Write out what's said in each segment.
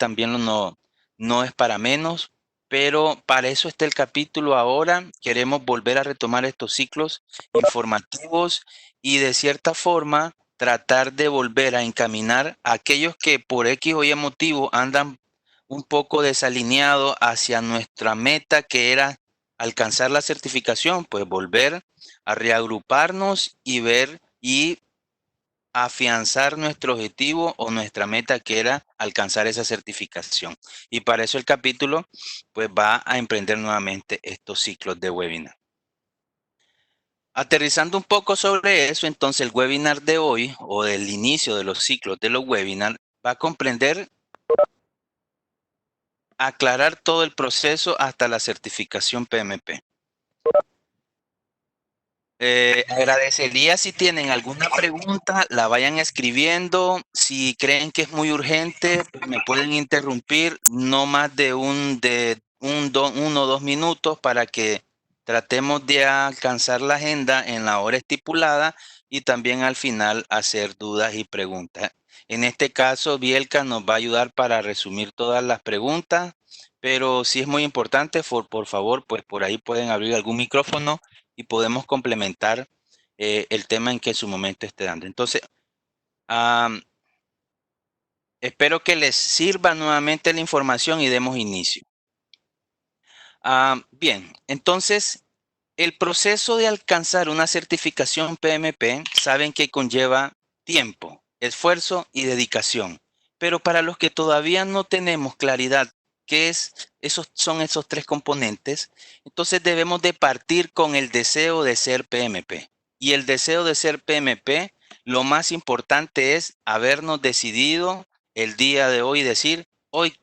también no es para menos, pero para eso está el capítulo ahora. Queremos volver a retomar estos ciclos informativos y de cierta forma tratar de volver a encaminar a aquellos que por X o Y motivo andan un poco desalineados hacia nuestra meta, que era alcanzar la certificación, pues volver a reagruparnos y ver y afianzar nuestro objetivo o nuestra meta, que era alcanzar esa certificación. Y para eso el capítulo pues va a emprender nuevamente estos ciclos de webinar. Aterrizando un poco sobre eso, entonces el webinar de hoy o del inicio de los ciclos de los webinars va a comprender aclarar todo el proceso hasta la certificación PMP. Agradecería si tienen alguna pregunta, la vayan escribiendo. Si creen que es muy urgente, pues me pueden interrumpir no más de uno o 2 minutos para que tratemos de alcanzar la agenda en la hora estipulada y también al final hacer dudas y preguntas. En este caso, Bielka nos va a ayudar para resumir todas las preguntas, pero si es muy importante, por favor, pues por ahí pueden abrir algún micrófono y podemos complementar el tema en que en su momento esté dando. Entonces, espero que les sirva nuevamente la información y demos inicio. Bien, entonces, el proceso de alcanzar una certificación PMP, saben que conlleva tiempo, esfuerzo y dedicación. Pero para los que todavía no tenemos claridad son esos tres componentes, entonces debemos de partir con el deseo de ser PMP. Y el deseo de ser PMP, lo más importante es habernos decidido el día de hoy decir, hoy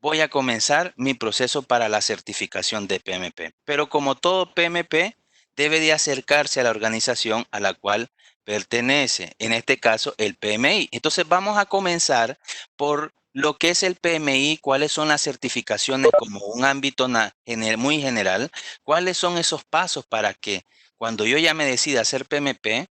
voy a comenzar mi proceso para la certificación de PMP. Pero como todo PMP, debe de acercarse a la organización a la cual pertenece, en este caso el PMI. Entonces vamos a comenzar por lo que es el PMI, cuáles son las certificaciones como un ámbito muy general, cuáles son esos pasos para que cuando yo ya me decida hacer PMP,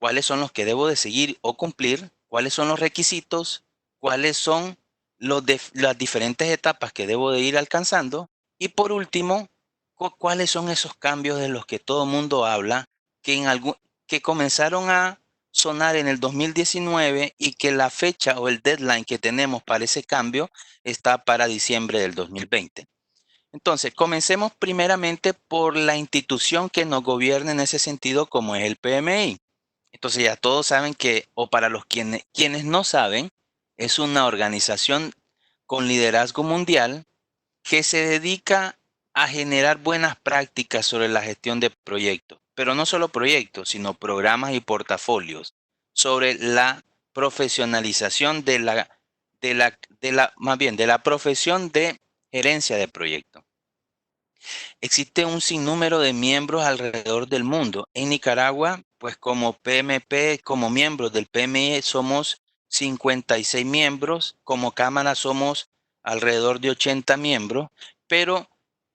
cuáles son los que debo de seguir o cumplir, cuáles son los requisitos, cuáles son las diferentes etapas que debo de ir alcanzando y por último, cuáles son esos cambios de los que todo el mundo habla que comenzaron a sonar en el 2019 y que la fecha o el deadline que tenemos para ese cambio está para diciembre del 2020. Entonces, comencemos primeramente por la institución que nos gobierna en ese sentido, como es el PMI. Entonces ya todos saben que, o para los quienes no saben, es una organización con liderazgo mundial que se dedica a generar buenas prácticas sobre la gestión de proyectos, pero no solo proyectos, sino programas y portafolios, sobre la profesionalización de la profesión de gerencia de proyectos. Existe un sinnúmero de miembros alrededor del mundo. En Nicaragua, pues como PMP, como miembros del PMI somos 56 miembros, como Cámara somos alrededor de 80 miembros, pero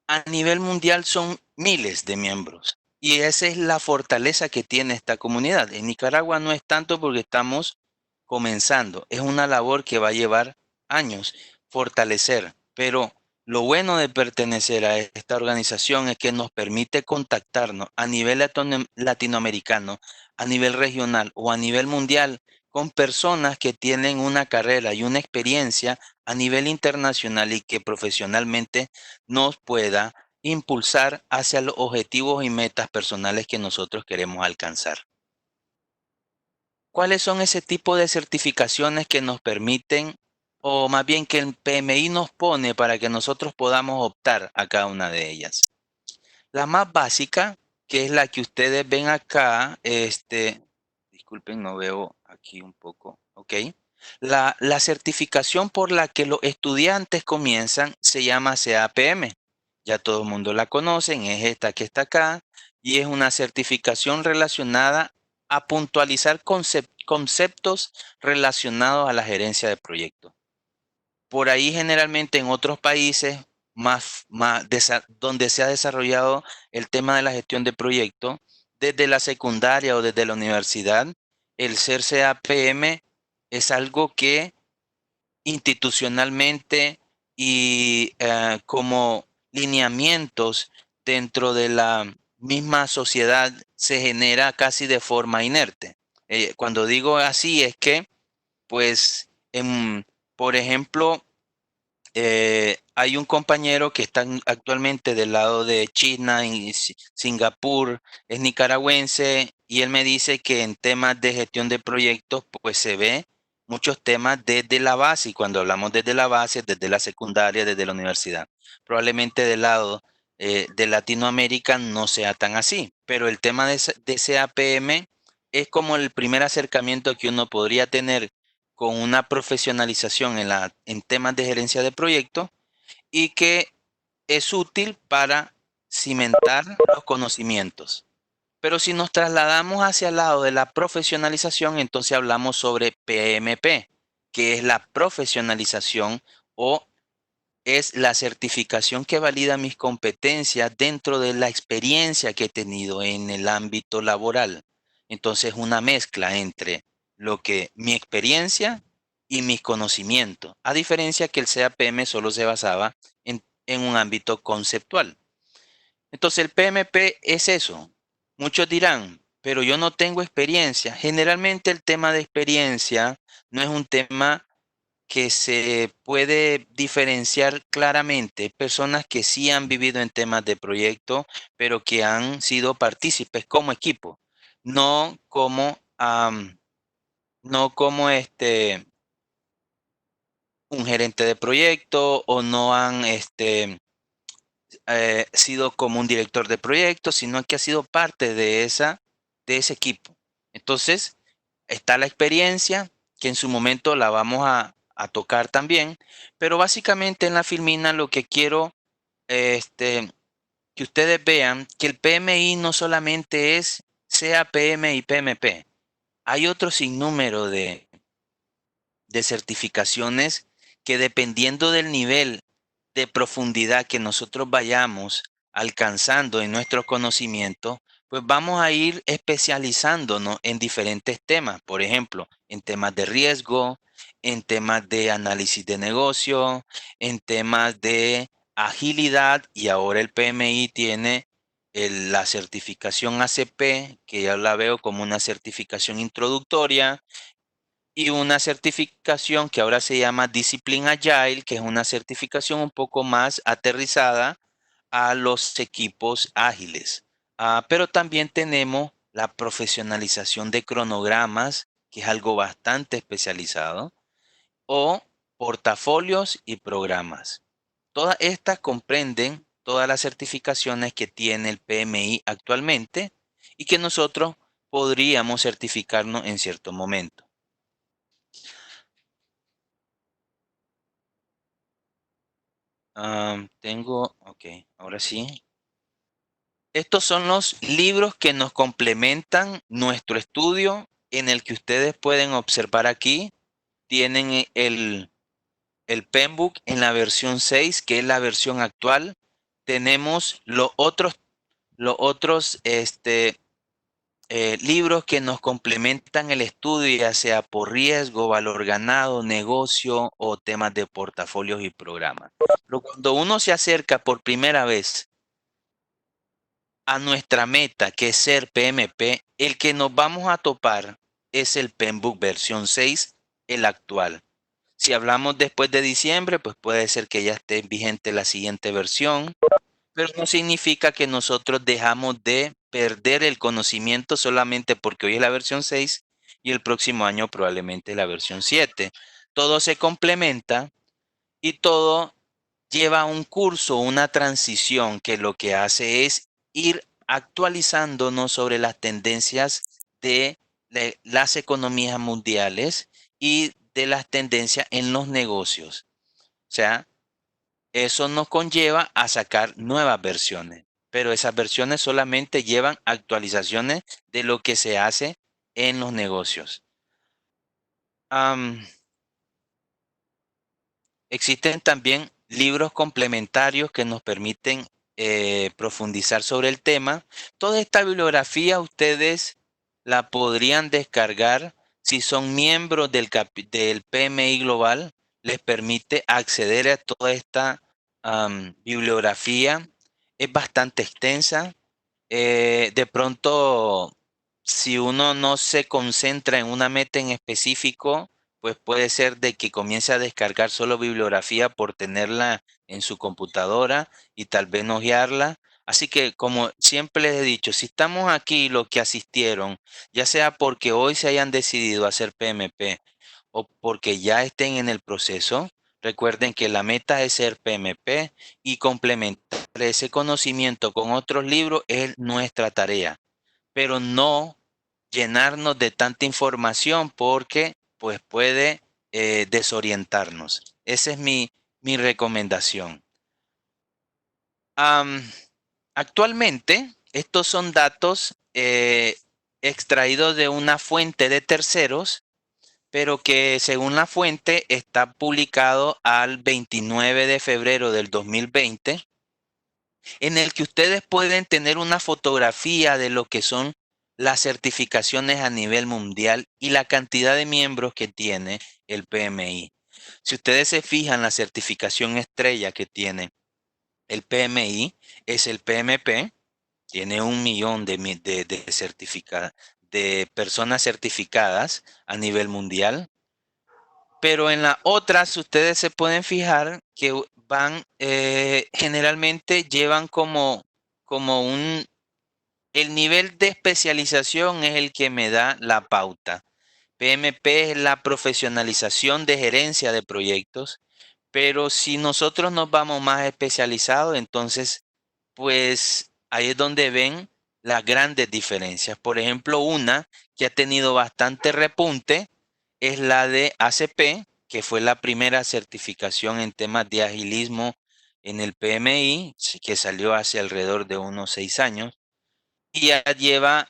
a nivel mundial son miles de miembros. Y esa es la fortaleza que tiene esta comunidad. En Nicaragua no es tanto porque estamos comenzando. Es una labor que va a llevar años fortalecer, pero lo bueno de pertenecer a esta organización es que nos permite contactarnos a nivel latinoamericano, a nivel regional o a nivel mundial con personas que tienen una carrera y una experiencia a nivel internacional y que profesionalmente nos pueda impulsar hacia los objetivos y metas personales que nosotros queremos alcanzar. ¿Cuáles son ese tipo de certificaciones que nos permiten, o más bien que el PMI nos pone para que nosotros podamos optar a cada una de ellas? La más básica, que es la que ustedes ven acá, disculpen, no veo aquí un poco, ok. La certificación por la que los estudiantes comienzan se llama CAPM. Ya todo el mundo la conocen, es esta que está acá, y es una certificación relacionada a puntualizar conceptos relacionados a la gerencia de proyectos. Por ahí generalmente en otros países donde se ha desarrollado el tema de la gestión de proyectos, desde la secundaria o desde la universidad, el ser CAPM es algo que institucionalmente y como lineamientos dentro de la misma sociedad se genera casi de forma inerte. Cuando digo así es que, pues, por ejemplo, hay un compañero que está actualmente del lado de China y Singapur, es nicaragüense, y él me dice que en temas de gestión de proyectos, pues se ve muchos temas desde la base, y cuando hablamos desde la base, desde la secundaria, desde la universidad. Probablemente del lado de Latinoamérica no sea tan así, pero el tema de CAPM es como el primer acercamiento que uno podría tener con una profesionalización en temas de gerencia de proyectos y que es útil para cimentar los conocimientos. Pero si nos trasladamos hacia el lado de la profesionalización, entonces hablamos sobre PMP, que es la profesionalización o es la certificación que valida mis competencias dentro de la experiencia que he tenido en el ámbito laboral. Entonces, una mezcla entre lo que mi experiencia y mis conocimientos, a diferencia que el CAPM solo se basaba en un ámbito conceptual. Entonces, el PMP es eso. Muchos dirán, pero yo no tengo experiencia. Generalmente el tema de experiencia no es un tema que se puede diferenciar claramente personas que sí han vivido en temas de proyecto, pero que han sido partícipes como equipo, no como, no como un gerente de proyecto o no han sido como un director de proyecto, sino que ha sido parte de ese equipo. Entonces, está la experiencia, que en su momento la vamos a tocar también, pero básicamente en la Filmina lo que quiero que ustedes vean que el PMI no solamente es CAPM y PMP, hay otro sinnúmero de certificaciones que dependiendo del nivel de profundidad que nosotros vayamos alcanzando en nuestro conocimiento, pues vamos a ir especializándonos en diferentes temas. Por ejemplo, en temas de riesgo, en temas de análisis de negocio, en temas de agilidad, y ahora el PMI tiene la certificación ACP, que ya la veo como una certificación introductoria, y una certificación que ahora se llama Discipline Agile, que es una certificación un poco más aterrizada a los equipos ágiles. Pero también tenemos la profesionalización de cronogramas, que es algo bastante especializado, o portafolios y programas. Todas estas comprenden todas las certificaciones que tiene el PMI actualmente y que nosotros podríamos certificarnos en cierto momento. Ok, ahora sí. Estos son los libros que nos complementan nuestro estudio en el que ustedes pueden observar aquí. Tienen el Penbook en la versión 6, que es la versión actual. Tenemos los otros libros que nos complementan el estudio, ya sea por riesgo, valor ganado, negocio o temas de portafolios y programas. Pero cuando uno se acerca por primera vez a nuestra meta, que es ser PMP, el que nos vamos a topar es el Penbook versión 6, el actual. Si hablamos después de diciembre, pues puede ser que ya esté vigente la siguiente versión, pero no significa que nosotros dejamos de perder el conocimiento solamente porque hoy es la versión 6 y el próximo año probablemente la versión 7. Todo se complementa y todo lleva un curso, una transición que lo que hace es ir actualizándonos sobre las tendencias de las economías mundiales y de las tendencias en los negocios. O sea, eso nos conlleva a sacar nuevas versiones, pero esas versiones solamente llevan actualizaciones de lo que se hace en los negocios. Am, Existen también libros complementarios que nos permiten profundizar sobre el tema. Toda esta bibliografía ustedes la podrían descargar si son miembros del PMI Global. les permite acceder a toda esta bibliografía. Es bastante extensa. De pronto, si uno no se concentra en una meta en específico, pues puede ser de que comience a descargar solo bibliografía por tenerla en su computadora y tal vez no hojearla. Así que, como siempre les he dicho, si estamos aquí los que asistieron, ya sea porque hoy se hayan decidido hacer PMP o porque ya estén en el proceso, recuerden que la meta es ser PMP y complementar ese conocimiento con otros libros es nuestra tarea, pero no llenarnos de tanta información porque pues puede desorientarnos. Esa es mi recomendación. Am, Actualmente, estos son datos extraídos de una fuente de terceros, pero que según la fuente está publicado al 29 de febrero del 2020, en el que ustedes pueden tener una fotografía de lo que son las certificaciones a nivel mundial y la cantidad de miembros que tiene el PMI. Si ustedes se fijan, la certificación estrella que tiene el PMI es el PMP, tiene 1 millón de personas certificadas a nivel mundial. Pero en las otras, ustedes se pueden fijar que van, generalmente llevan como el nivel de especialización es el que me da la pauta. PMP es la profesionalización de gerencia de proyectos, pero si nosotros nos vamos más especializados, entonces, pues ahí es donde ven las grandes diferencias. Por ejemplo, una que ha tenido bastante repunte es la de ACP, que fue la primera certificación en temas de agilismo en el PMI, que salió hace alrededor de unos 6 años, y ya lleva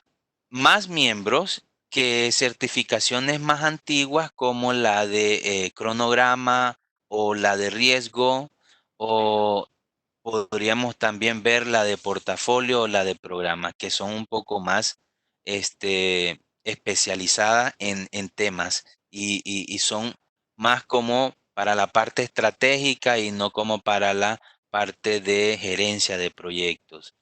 más miembros que certificaciones más antiguas como la de cronograma o la de riesgo, o podríamos también ver la de portafolio o la de programa, que son un poco más especializadas en temas y son más como para la parte estratégica y no como para la parte de gerencia de proyectos.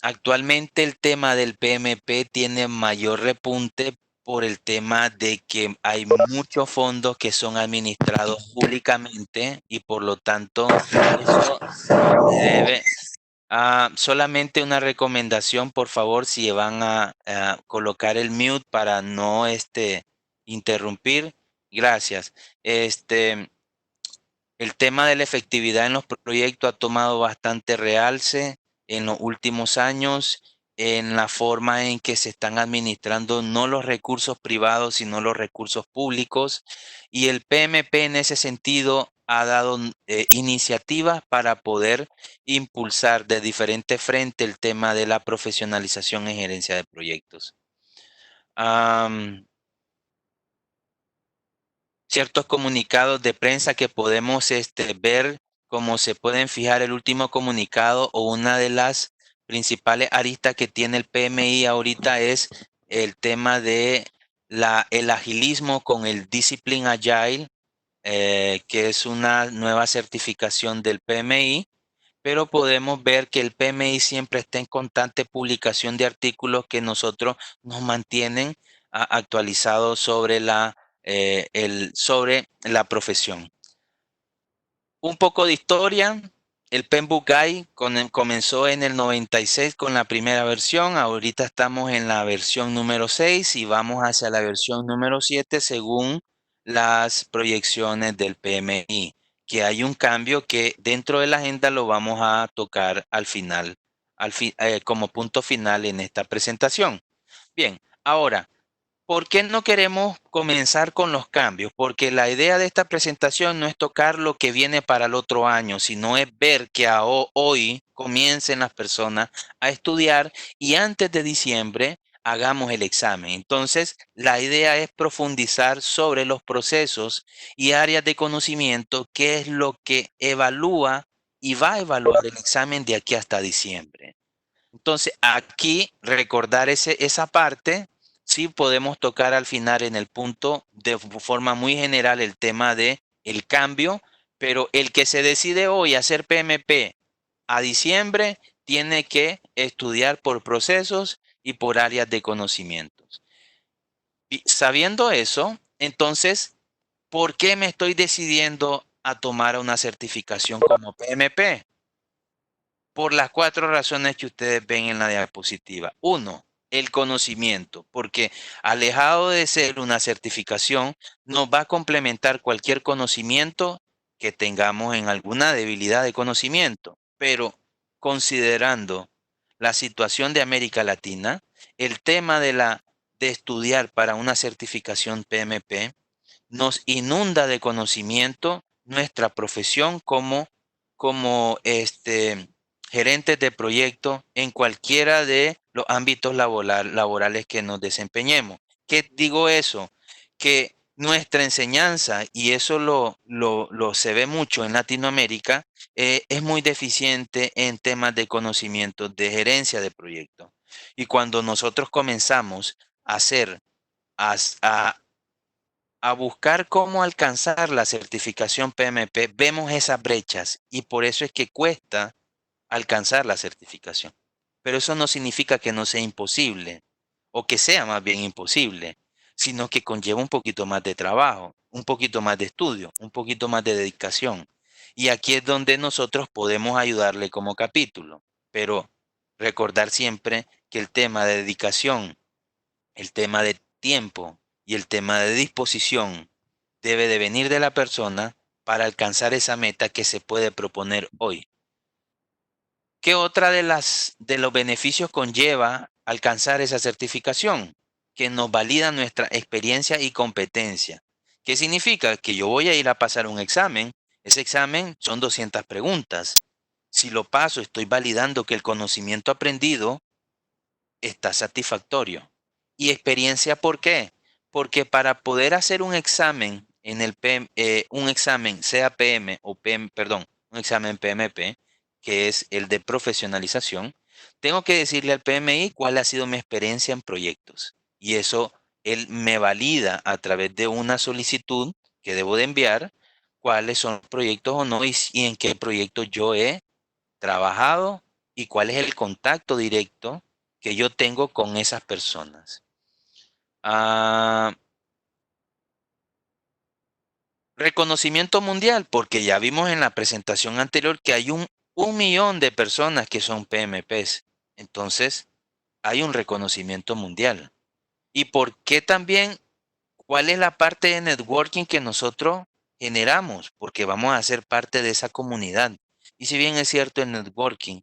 Actualmente el tema del PMP tiene mayor repunte por el tema de que hay muchos fondos que son administrados públicamente y por lo tanto eso debe. Solamente una recomendación, por favor, si van a colocar el mute para no interrumpir. Gracias. Este, el tema de la efectividad en los proyectos ha tomado bastante realce en los últimos años en la forma en que se están administrando no los recursos privados, sino los recursos públicos. Y el PMP en ese sentido ha dado iniciativas para poder impulsar de diferente frente el tema de la profesionalización en gerencia de proyectos. Ciertos comunicados de prensa que podemos ver, como se pueden fijar el último comunicado o una de las principales aristas que tiene el PMI ahorita es el tema de el agilismo con el Discipline Agile, que es una nueva certificación del PMI, pero podemos ver que el PMI siempre está en constante publicación de artículos que nosotros nos mantienen actualizados sobre la profesión. Un poco de historia. El Penbook Guide comenzó en el 96 con la primera versión. Ahorita estamos en la versión número 6 y vamos hacia la versión número 7 según las proyecciones del PMI, que hay un cambio que dentro de la agenda lo vamos a tocar al final, como punto final en esta presentación. Bien, ahora, ¿por qué no queremos comenzar con los cambios? Porque la idea de esta presentación no es tocar lo que viene para el otro año, sino es ver que hoy comiencen las personas a estudiar y antes de diciembre hagamos el examen. Entonces, la idea es profundizar sobre los procesos y áreas de conocimiento, que es lo que evalúa y va a evaluar el examen de aquí hasta diciembre. Entonces, aquí recordar esa parte sí podemos tocar al final en el punto de forma muy general el tema de el cambio, pero el que se decide hoy hacer PMP a diciembre tiene que estudiar por procesos y por áreas de conocimientos. Y sabiendo eso, entonces, ¿por qué me estoy decidiendo a tomar una certificación como PMP? Por las cuatro razones que ustedes ven en la diapositiva. Uno, el conocimiento, porque alejado de ser una certificación, nos va a complementar cualquier conocimiento que tengamos en alguna debilidad de conocimiento. Pero considerando la situación de América Latina, el tema de estudiar para una certificación PMP nos inunda de conocimiento nuestra profesión como gerentes de proyecto en cualquiera de los ámbitos laborales que nos desempeñemos. ¿Qué digo eso? Que nuestra enseñanza, y eso lo se ve mucho en Latinoamérica, es muy deficiente en temas de conocimiento de gerencia de proyectos. Y cuando nosotros comenzamos a hacer, a a buscar cómo alcanzar la certificación PMP, vemos esas brechas y por eso es que cuesta alcanzar la certificación. Pero eso no significa que no sea imposible o que sea más bien imposible, sino que conlleva un poquito más de trabajo, un poquito más de estudio, un poquito más de dedicación. Y aquí es donde nosotros podemos ayudarle como capítulo, pero recordar siempre que el tema de dedicación, el tema de tiempo y el tema de disposición debe de venir de la persona para alcanzar esa meta que se puede proponer hoy. ¿Qué otra de los beneficios conlleva alcanzar esa certificación? Que nos valida nuestra experiencia y competencia. ¿Qué significa? Que yo voy a ir a pasar un examen. Ese examen son 200 preguntas. Si lo paso, estoy validando que el conocimiento aprendido está satisfactorio. ¿Y experiencia por qué? Porque para poder hacer un examen en el un examen sea PM o PM, perdón, un examen PMP, que es el de profesionalización, tengo que decirle al PMI cuál ha sido mi experiencia en proyectos. Y eso él me valida a través de una solicitud que debo de enviar cuáles son los proyectos o no y en qué proyectos yo he trabajado y cuál es el contacto directo que yo tengo con esas personas. Ah, reconocimiento mundial, porque ya vimos en la presentación anterior que hay un millón de personas que son PMPs. Entonces, hay un reconocimiento mundial. ¿Y por qué también? ¿Cuál es la parte de networking que nosotros generamos? Porque vamos a ser parte de esa comunidad. Y si bien es cierto el networking,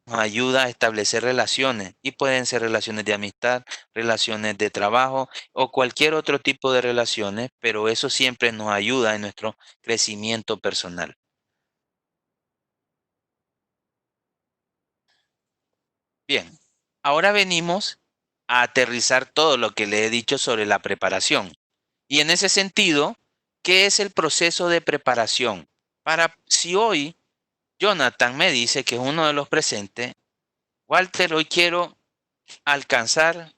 nos ayuda a establecer relaciones y pueden ser relaciones de amistad, relaciones de trabajo o cualquier otro tipo de relaciones, pero eso siempre nos ayuda en nuestro crecimiento personal. Bien, ahora venimos a aterrizar todo lo que le he dicho sobre la preparación. Y en ese sentido, ¿qué es el proceso de preparación? Para si hoy Jonathan me dice que es uno de los presentes, Walter, hoy quiero alcanzar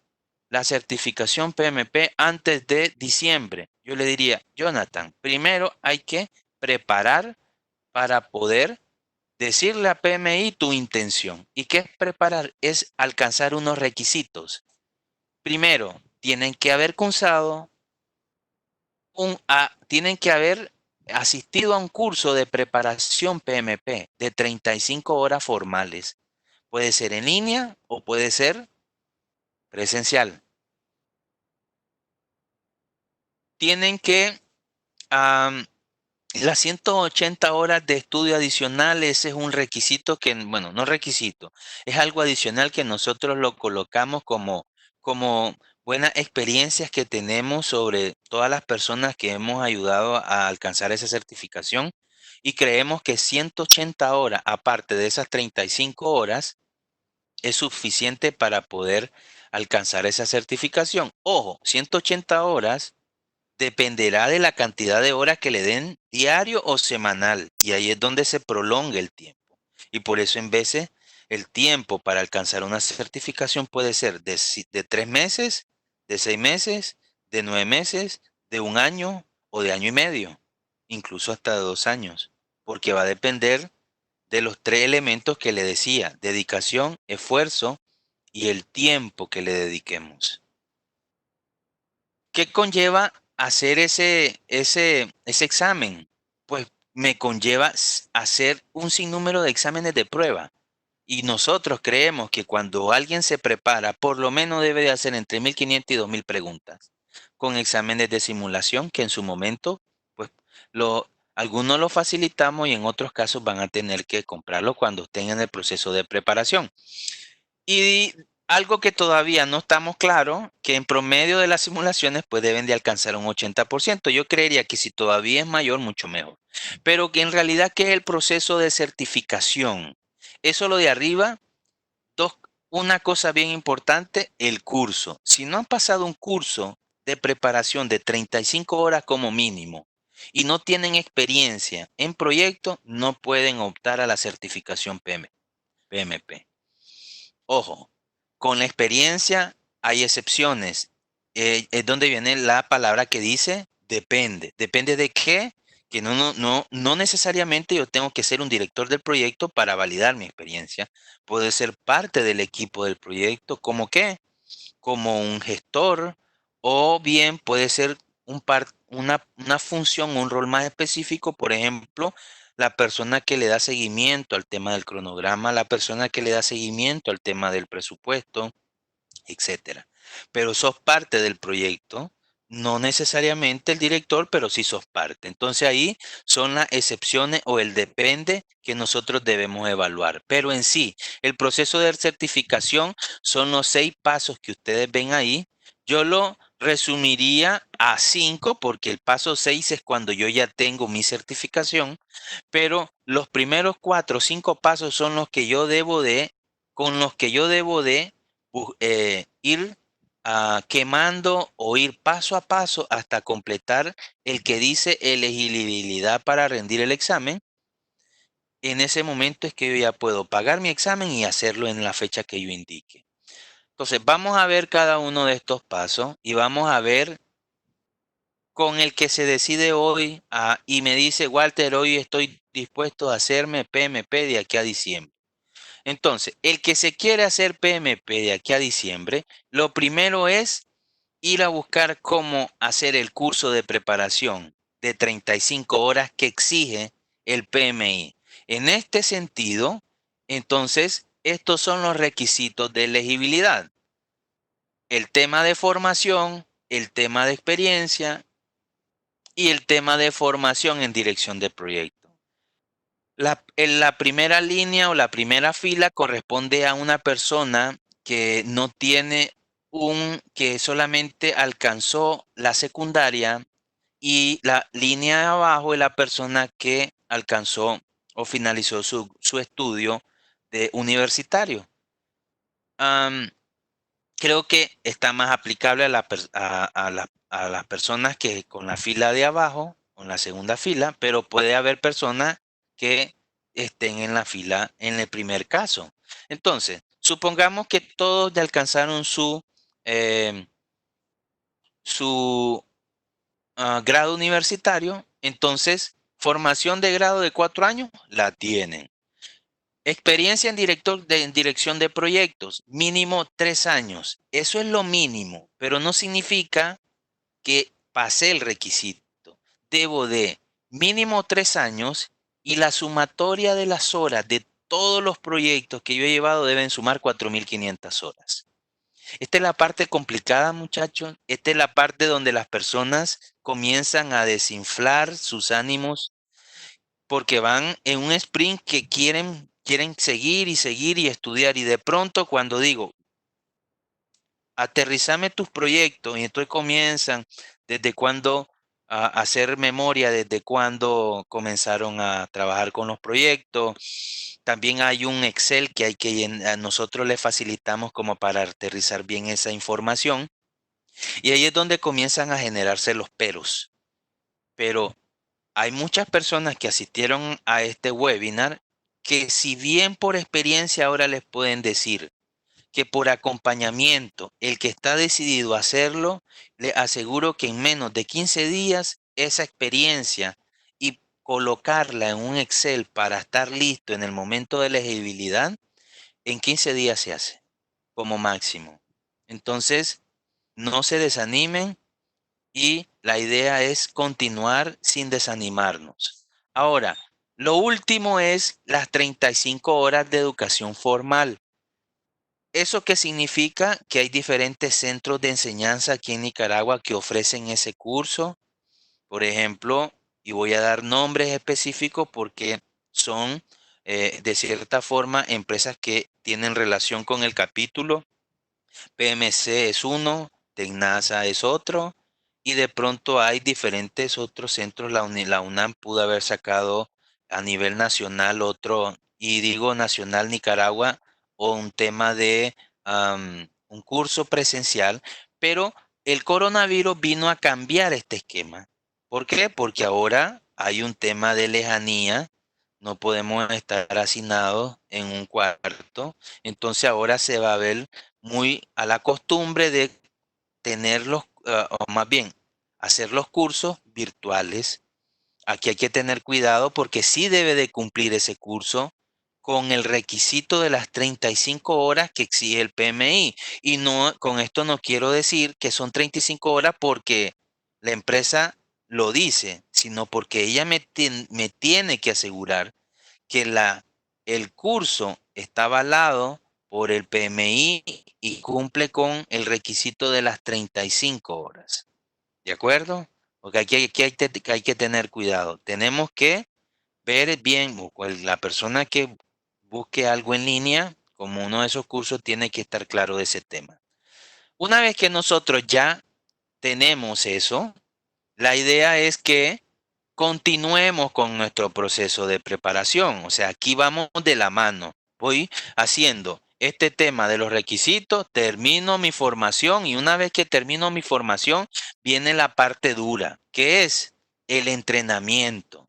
la certificación PMP antes de diciembre. Yo le diría, Jonathan, primero hay que preparar para poder decirle a PMI tu intención. ¿Y qué es preparar? Es alcanzar unos requisitos. Primero, tienen que haber cursado tienen que haber asistido a un curso de preparación PMP de 35 horas formales. Puede ser en línea o puede ser presencial. Tienen que las 180 horas de estudio adicional, ese es un requisito que, bueno, no requisito, es algo adicional que nosotros lo colocamos como buenas experiencias que tenemos sobre todas las personas que hemos ayudado a alcanzar esa certificación y creemos que 180 horas, aparte de esas 35 horas, es suficiente para poder alcanzar esa certificación. Ojo, 180 horas dependerá de la cantidad de horas que le den diario o semanal. Y ahí es donde se prolonga el tiempo. Y por eso en veces el tiempo para alcanzar una certificación puede ser de 3 meses, de 6 meses, de 9 meses, de 1 año o de año y medio, incluso hasta de 2 años, porque va a depender de los 3 elementos que le decía: dedicación, esfuerzo y el tiempo que le dediquemos. ¿Qué conlleva hacer ese examen? Pues me conlleva hacer un sinnúmero de exámenes de prueba. Y nosotros creemos que cuando alguien se prepara, por lo menos debe de hacer entre 1.500 y 2.000 preguntas, con exámenes de simulación que en su momento, pues algunos lo facilitamos y en otros casos van a tener que comprarlo cuando estén en el proceso de preparación. Y algo que todavía no estamos claros, que en promedio de las simulaciones pues deben de alcanzar un 80%. Yo creería que si todavía es mayor, mucho mejor. Pero que en realidad, ¿qué es el proceso de certificación? Eso lo de arriba. Dos, una cosa bien importante, el curso. Si no han pasado un curso de preparación de 35 horas como mínimo y no tienen experiencia en proyectos, no pueden optar a la certificación PMP. Ojo, con la experiencia hay excepciones. Es donde viene la palabra que dice depende. ¿Depende de qué? Que no necesariamente yo tengo que ser un director del proyecto para validar mi experiencia. Puede ser parte del equipo del proyecto, ¿como qué? Como un gestor, o bien puede ser una función, un rol más específico, por ejemplo, la persona que le da seguimiento al tema del cronograma, la persona que le da seguimiento al tema del presupuesto, etcétera. Pero sos parte del proyecto, no necesariamente el director, pero sí sos parte. Entonces ahí son las excepciones o el depende que nosotros debemos evaluar. Pero en sí, el proceso de certificación son los 6 pasos que ustedes ven ahí. Yo lo resumiría a 5 porque el paso 6 es cuando yo ya tengo mi certificación, pero los primeros 4 o 5 pasos son los que yo debo de, con los que yo debo de ir quemando o ir paso a paso hasta completar el que dice elegibilidad para rendir el examen. En ese momento es que yo ya puedo pagar mi examen y hacerlo en la fecha que yo indique. Entonces, vamos a ver cada uno de estos pasos y vamos a ver con el que se decide hoy y me dice: Walter, hoy estoy dispuesto a hacerme PMP de aquí a diciembre. Entonces, el que se quiere hacer PMP de aquí a diciembre, lo primero es ir a buscar cómo hacer el curso de preparación de 35 horas que exige el PMI. En este sentido, entonces, estos son los requisitos de elegibilidad: el tema de formación, el tema de experiencia y el tema de formación en dirección de proyecto. En la primera línea o la primera fila corresponde a una persona que no tiene que solamente alcanzó la secundaria, y la línea de abajo es la persona que alcanzó o finalizó su estudio de universitario. Creo que está más aplicable a las personas que con la fila de abajo, con la segunda fila, pero puede haber personas que estén en la fila en el primer caso. Entonces, supongamos que todos ya alcanzaron eh, su grado universitario. Entonces, formación de grado de 4 años la tienen. Experiencia en dirección de proyectos, mínimo 3 años. Eso es lo mínimo, pero no significa que pasé el requisito. Debo de mínimo 3 años y la sumatoria de las horas de todos los proyectos que yo he llevado deben sumar 4.500 horas. Esta es la parte complicada, muchachos. Esta es la parte donde las personas comienzan a desinflar sus ánimos porque van en un sprint que quieren seguir y seguir y estudiar. Y de pronto cuando digo, aterrizame tus proyectos, y entonces comienzan desde cuando a hacer memoria, desde cuando comenzaron a trabajar con los proyectos. También hay un Excel que hay que llenar, nosotros le facilitamos como para aterrizar bien esa información. Y ahí es donde comienzan a generarse los peros. Pero hay muchas personas que asistieron a este webinar que, si bien por experiencia ahora les pueden decir que por acompañamiento, el que está decidido a hacerlo, le aseguro que en menos de 15 días esa experiencia y colocarla en un Excel para estar listo en el momento de elegibilidad, en 15 días se hace como máximo. Entonces, no se desanimen y la idea es continuar sin desanimarnos. Ahora, lo último es las 35 horas de educación formal. ¿Eso qué significa? Que hay diferentes centros de enseñanza aquí en Nicaragua que ofrecen ese curso. Por ejemplo, y voy a dar nombres específicos porque son de cierta forma empresas que tienen relación con el capítulo. PMC es uno, Tecnasa es otro, y de pronto hay diferentes otros centros. La UNAM pudo haber sacado a nivel nacional otro, y digo nacional Nicaragua, o un tema de un curso presencial, pero el coronavirus vino a cambiar este esquema. ¿Por qué? Porque ahora hay un tema de lejanía, no podemos estar hacinados en un cuarto, entonces ahora se va a ver muy a la costumbre de tenerlos, o más bien, hacer los cursos virtuales. Aquí hay que tener cuidado porque sí debe de cumplir ese curso con el requisito de las 35 horas que exige el PMI. Y no, con esto no quiero decir que son 35 horas porque la empresa lo dice, sino porque ella me tiene que asegurar que el curso está avalado por el PMI y cumple con el requisito de las 35 horas. ¿De acuerdo? Porque hay que tener cuidado. Tenemos que ver bien, la persona que busque algo en línea, como uno de esos cursos, tiene que estar claro de ese tema. Una vez que nosotros ya tenemos eso, la idea es que continuemos con nuestro proceso de preparación. O sea, aquí vamos de la mano. Voy haciendo este tema de los requisitos, termino mi formación y una vez que termino mi formación, viene la parte dura, que es el entrenamiento.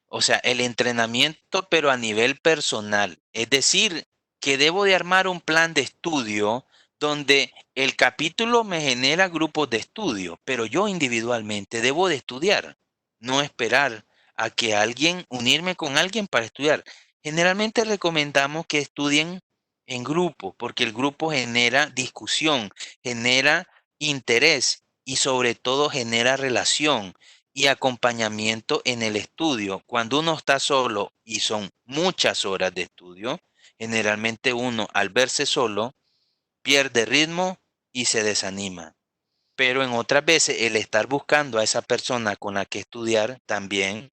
O sea, el entrenamiento, pero a nivel personal. Es decir, que debo de armar un plan de estudio donde el capítulo me genera grupos de estudio, pero yo individualmente debo de estudiar, no esperar a que alguien, unirme con alguien para estudiar. Generalmente recomendamos que estudien en grupo, porque el grupo genera discusión, genera interés y sobre todo genera relación y acompañamiento en el estudio. Cuando uno está solo y son muchas horas de estudio, generalmente uno al verse solo pierde ritmo y se desanima. Pero en otras veces el estar buscando a esa persona con la que estudiar también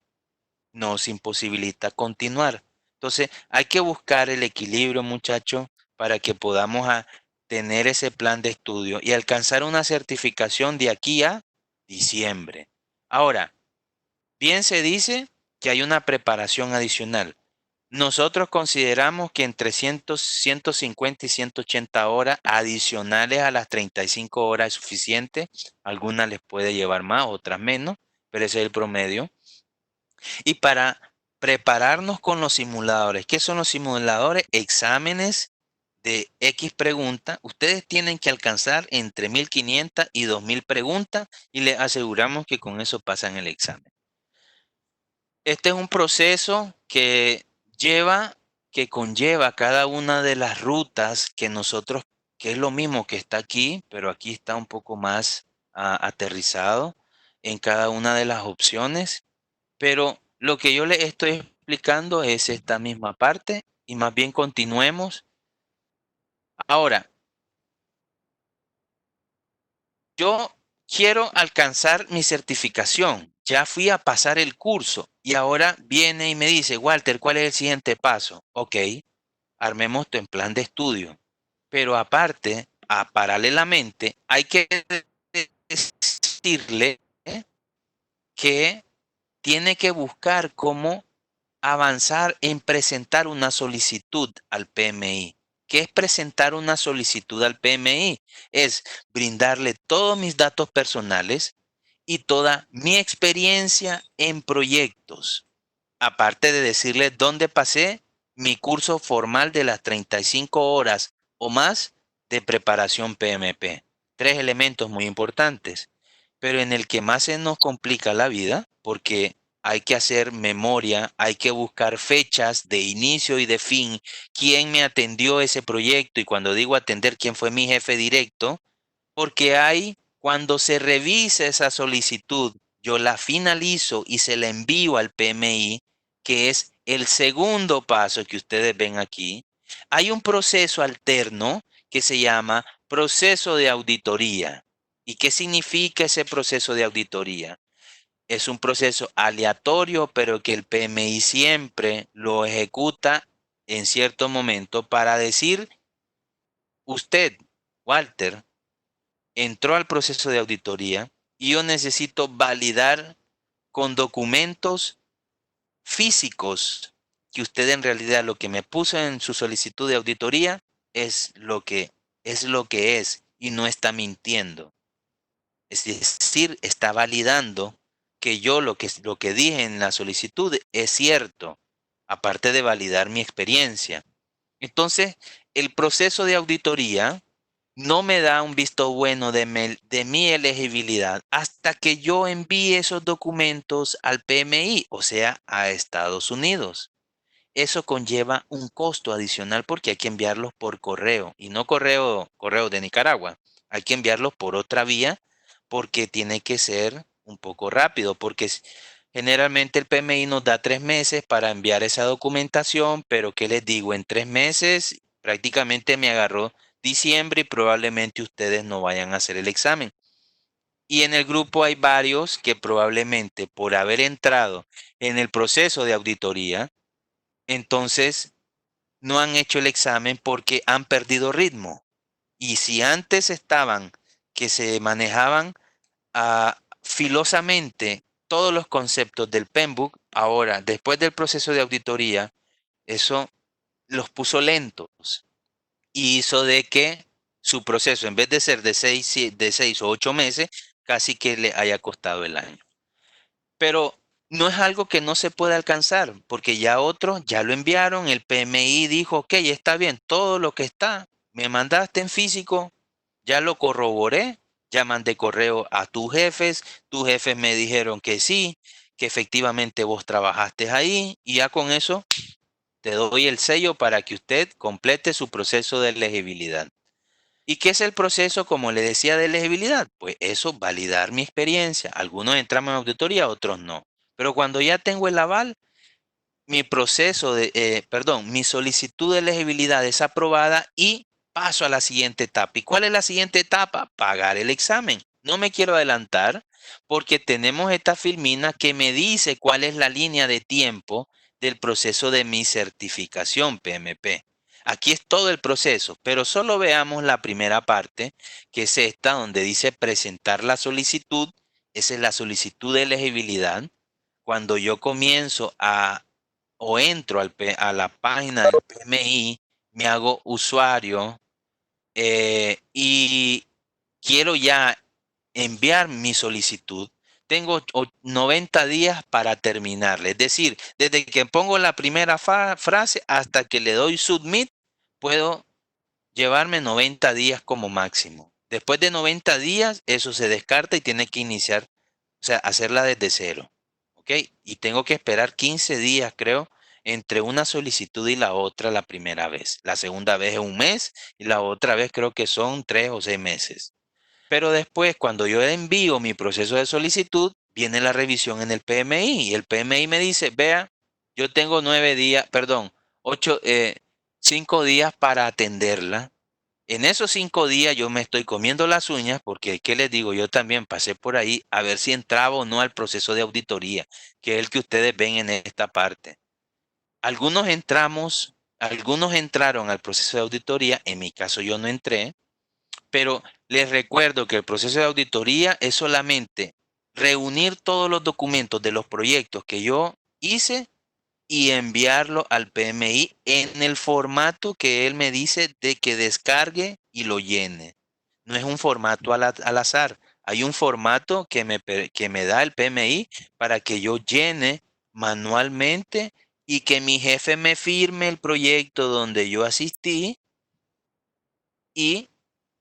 nos imposibilita continuar. Entonces hay que buscar el equilibrio, muchachos, para que podamos tener ese plan de estudio y alcanzar una certificación de aquí a diciembre. Ahora, bien se dice que hay una preparación adicional. Nosotros consideramos que entre 150 y 180 horas adicionales a las 35 horas es suficiente. Algunas les puede llevar más, otras menos, pero ese es el promedio. Y para prepararnos con los simuladores, ¿qué son los simuladores? Exámenes de X preguntas. Ustedes tienen que alcanzar entre 1500 y 2000 preguntas y les aseguramos que con eso pasan el examen. Este es un proceso que conlleva cada una de las rutas que nosotros, que es lo mismo que está aquí, pero aquí está un poco más aterrizado en cada una de las opciones. Pero lo que yo le estoy explicando es esta misma parte y más bien continuemos. Ahora, yo quiero alcanzar mi certificación. Ya fui a pasar el curso y ahora viene y me dice, Walter, ¿cuál es el siguiente paso? Ok, armemos tu plan de estudio. Pero aparte, paralelamente, hay que decirle que tiene que buscar cómo avanzar en presentar una solicitud al PMI. ¿Qué es presentar una solicitud al PMI? Es brindarle todos mis datos personales y toda mi experiencia en proyectos. Aparte de decirle dónde pasé mi curso formal de las 35 horas o más de preparación PMP. 3 elementos muy importantes, pero en el que más se nos complica la vida, porque hay que hacer memoria, hay que buscar fechas de inicio y de fin, quién me atendió ese proyecto, y cuando digo atender, quién fue mi jefe directo, porque cuando se revisa esa solicitud, yo la finalizo y se la envío al PMI, que es el segundo paso que ustedes ven aquí. Hay un proceso alterno que se llama proceso de auditoría. ¿Y qué significa ese proceso de auditoría? Es un proceso aleatorio, pero que el PMI siempre lo ejecuta en cierto momento para decir, usted, Walter, entró al proceso de auditoría y yo necesito validar con documentos físicos que usted en realidad lo que me puso en su solicitud de auditoría es lo que es y no está mintiendo. Es decir, está validando que yo lo que dije en la solicitud es cierto, aparte de validar mi experiencia. Entonces, el proceso de auditoría no me da un visto bueno de mi elegibilidad hasta que yo envíe esos documentos al PMI, o sea, a Estados Unidos. Eso conlleva un costo adicional porque hay que enviarlos por correo y no correo de Nicaragua. Hay que enviarlos por otra vía porque tiene que ser un poco rápido, porque generalmente el PMI nos da 3 meses para enviar esa documentación, pero ¿qué les digo? En 3 meses prácticamente me agarró diciembre y probablemente ustedes no vayan a hacer el examen. Y en el grupo hay varios que probablemente por haber entrado en el proceso de auditoría, entonces no han hecho el examen porque han perdido ritmo. Y si antes estaban que se manejaban filosamente todos los conceptos del PMBOK, ahora, después del proceso de auditoría, eso los puso lentos y hizo de que su proceso, en vez de ser de seis o 8 meses, casi que le haya costado el año. Pero no es algo que no se puede alcanzar, porque ya otros ya lo enviaron, el PMI dijo, ok, está bien, todo lo que está, me mandaste en físico, ya lo corroboré, ya mandé correo a tus jefes me dijeron que sí, que efectivamente vos trabajaste ahí, y ya con eso te doy el sello para que usted complete su proceso de elegibilidad. ¿Y qué es el proceso, como le decía, de elegibilidad? Pues eso, validar mi experiencia. Algunos entramos en auditoría, otros no. Pero cuando ya tengo el aval, mi solicitud de elegibilidad es aprobada y paso a la siguiente etapa. ¿Y cuál es la siguiente etapa? Pagar el examen. No me quiero adelantar porque tenemos esta filmina que me dice cuál es la línea de tiempo del proceso de mi certificación PMP. Aquí es todo el proceso, pero solo veamos la primera parte, que es esta donde dice presentar la solicitud. Esa es la solicitud de elegibilidad. Cuando yo comienzo o entro a la página del PMI, me hago usuario y quiero ya enviar mi solicitud, tengo 90 días para terminarle. Es decir, desde que pongo la primera frase hasta que le doy submit, puedo llevarme 90 días como máximo. Después de 90 días, eso se descarta y tiene que iniciar, o sea, hacerla desde cero. ¿Ok? Y tengo que esperar 15 días, creo, entre una solicitud y la otra la primera vez. La segunda vez es un mes y la otra vez creo que son 3 o 6 meses. Pero después, cuando yo envío mi proceso de solicitud, viene la revisión en el PMI y el PMI me dice, vea, yo tengo 9 días, perdón, 5 días para atenderla. En esos 5 días yo me estoy comiendo las uñas porque, ¿qué les digo? Yo también pasé por ahí a ver si entraba o no al proceso de auditoría, que es el que ustedes ven en esta parte. Algunos entraron al proceso de auditoría, en mi caso yo no entré, pero les recuerdo que el proceso de auditoría es solamente reunir todos los documentos de los proyectos que yo hice y enviarlo al PMI en el formato que él me dice de que descargue y lo llene. No es un formato al azar. Hay un formato que me da el PMI para que yo llene manualmente y que mi jefe me firme el proyecto donde yo asistí y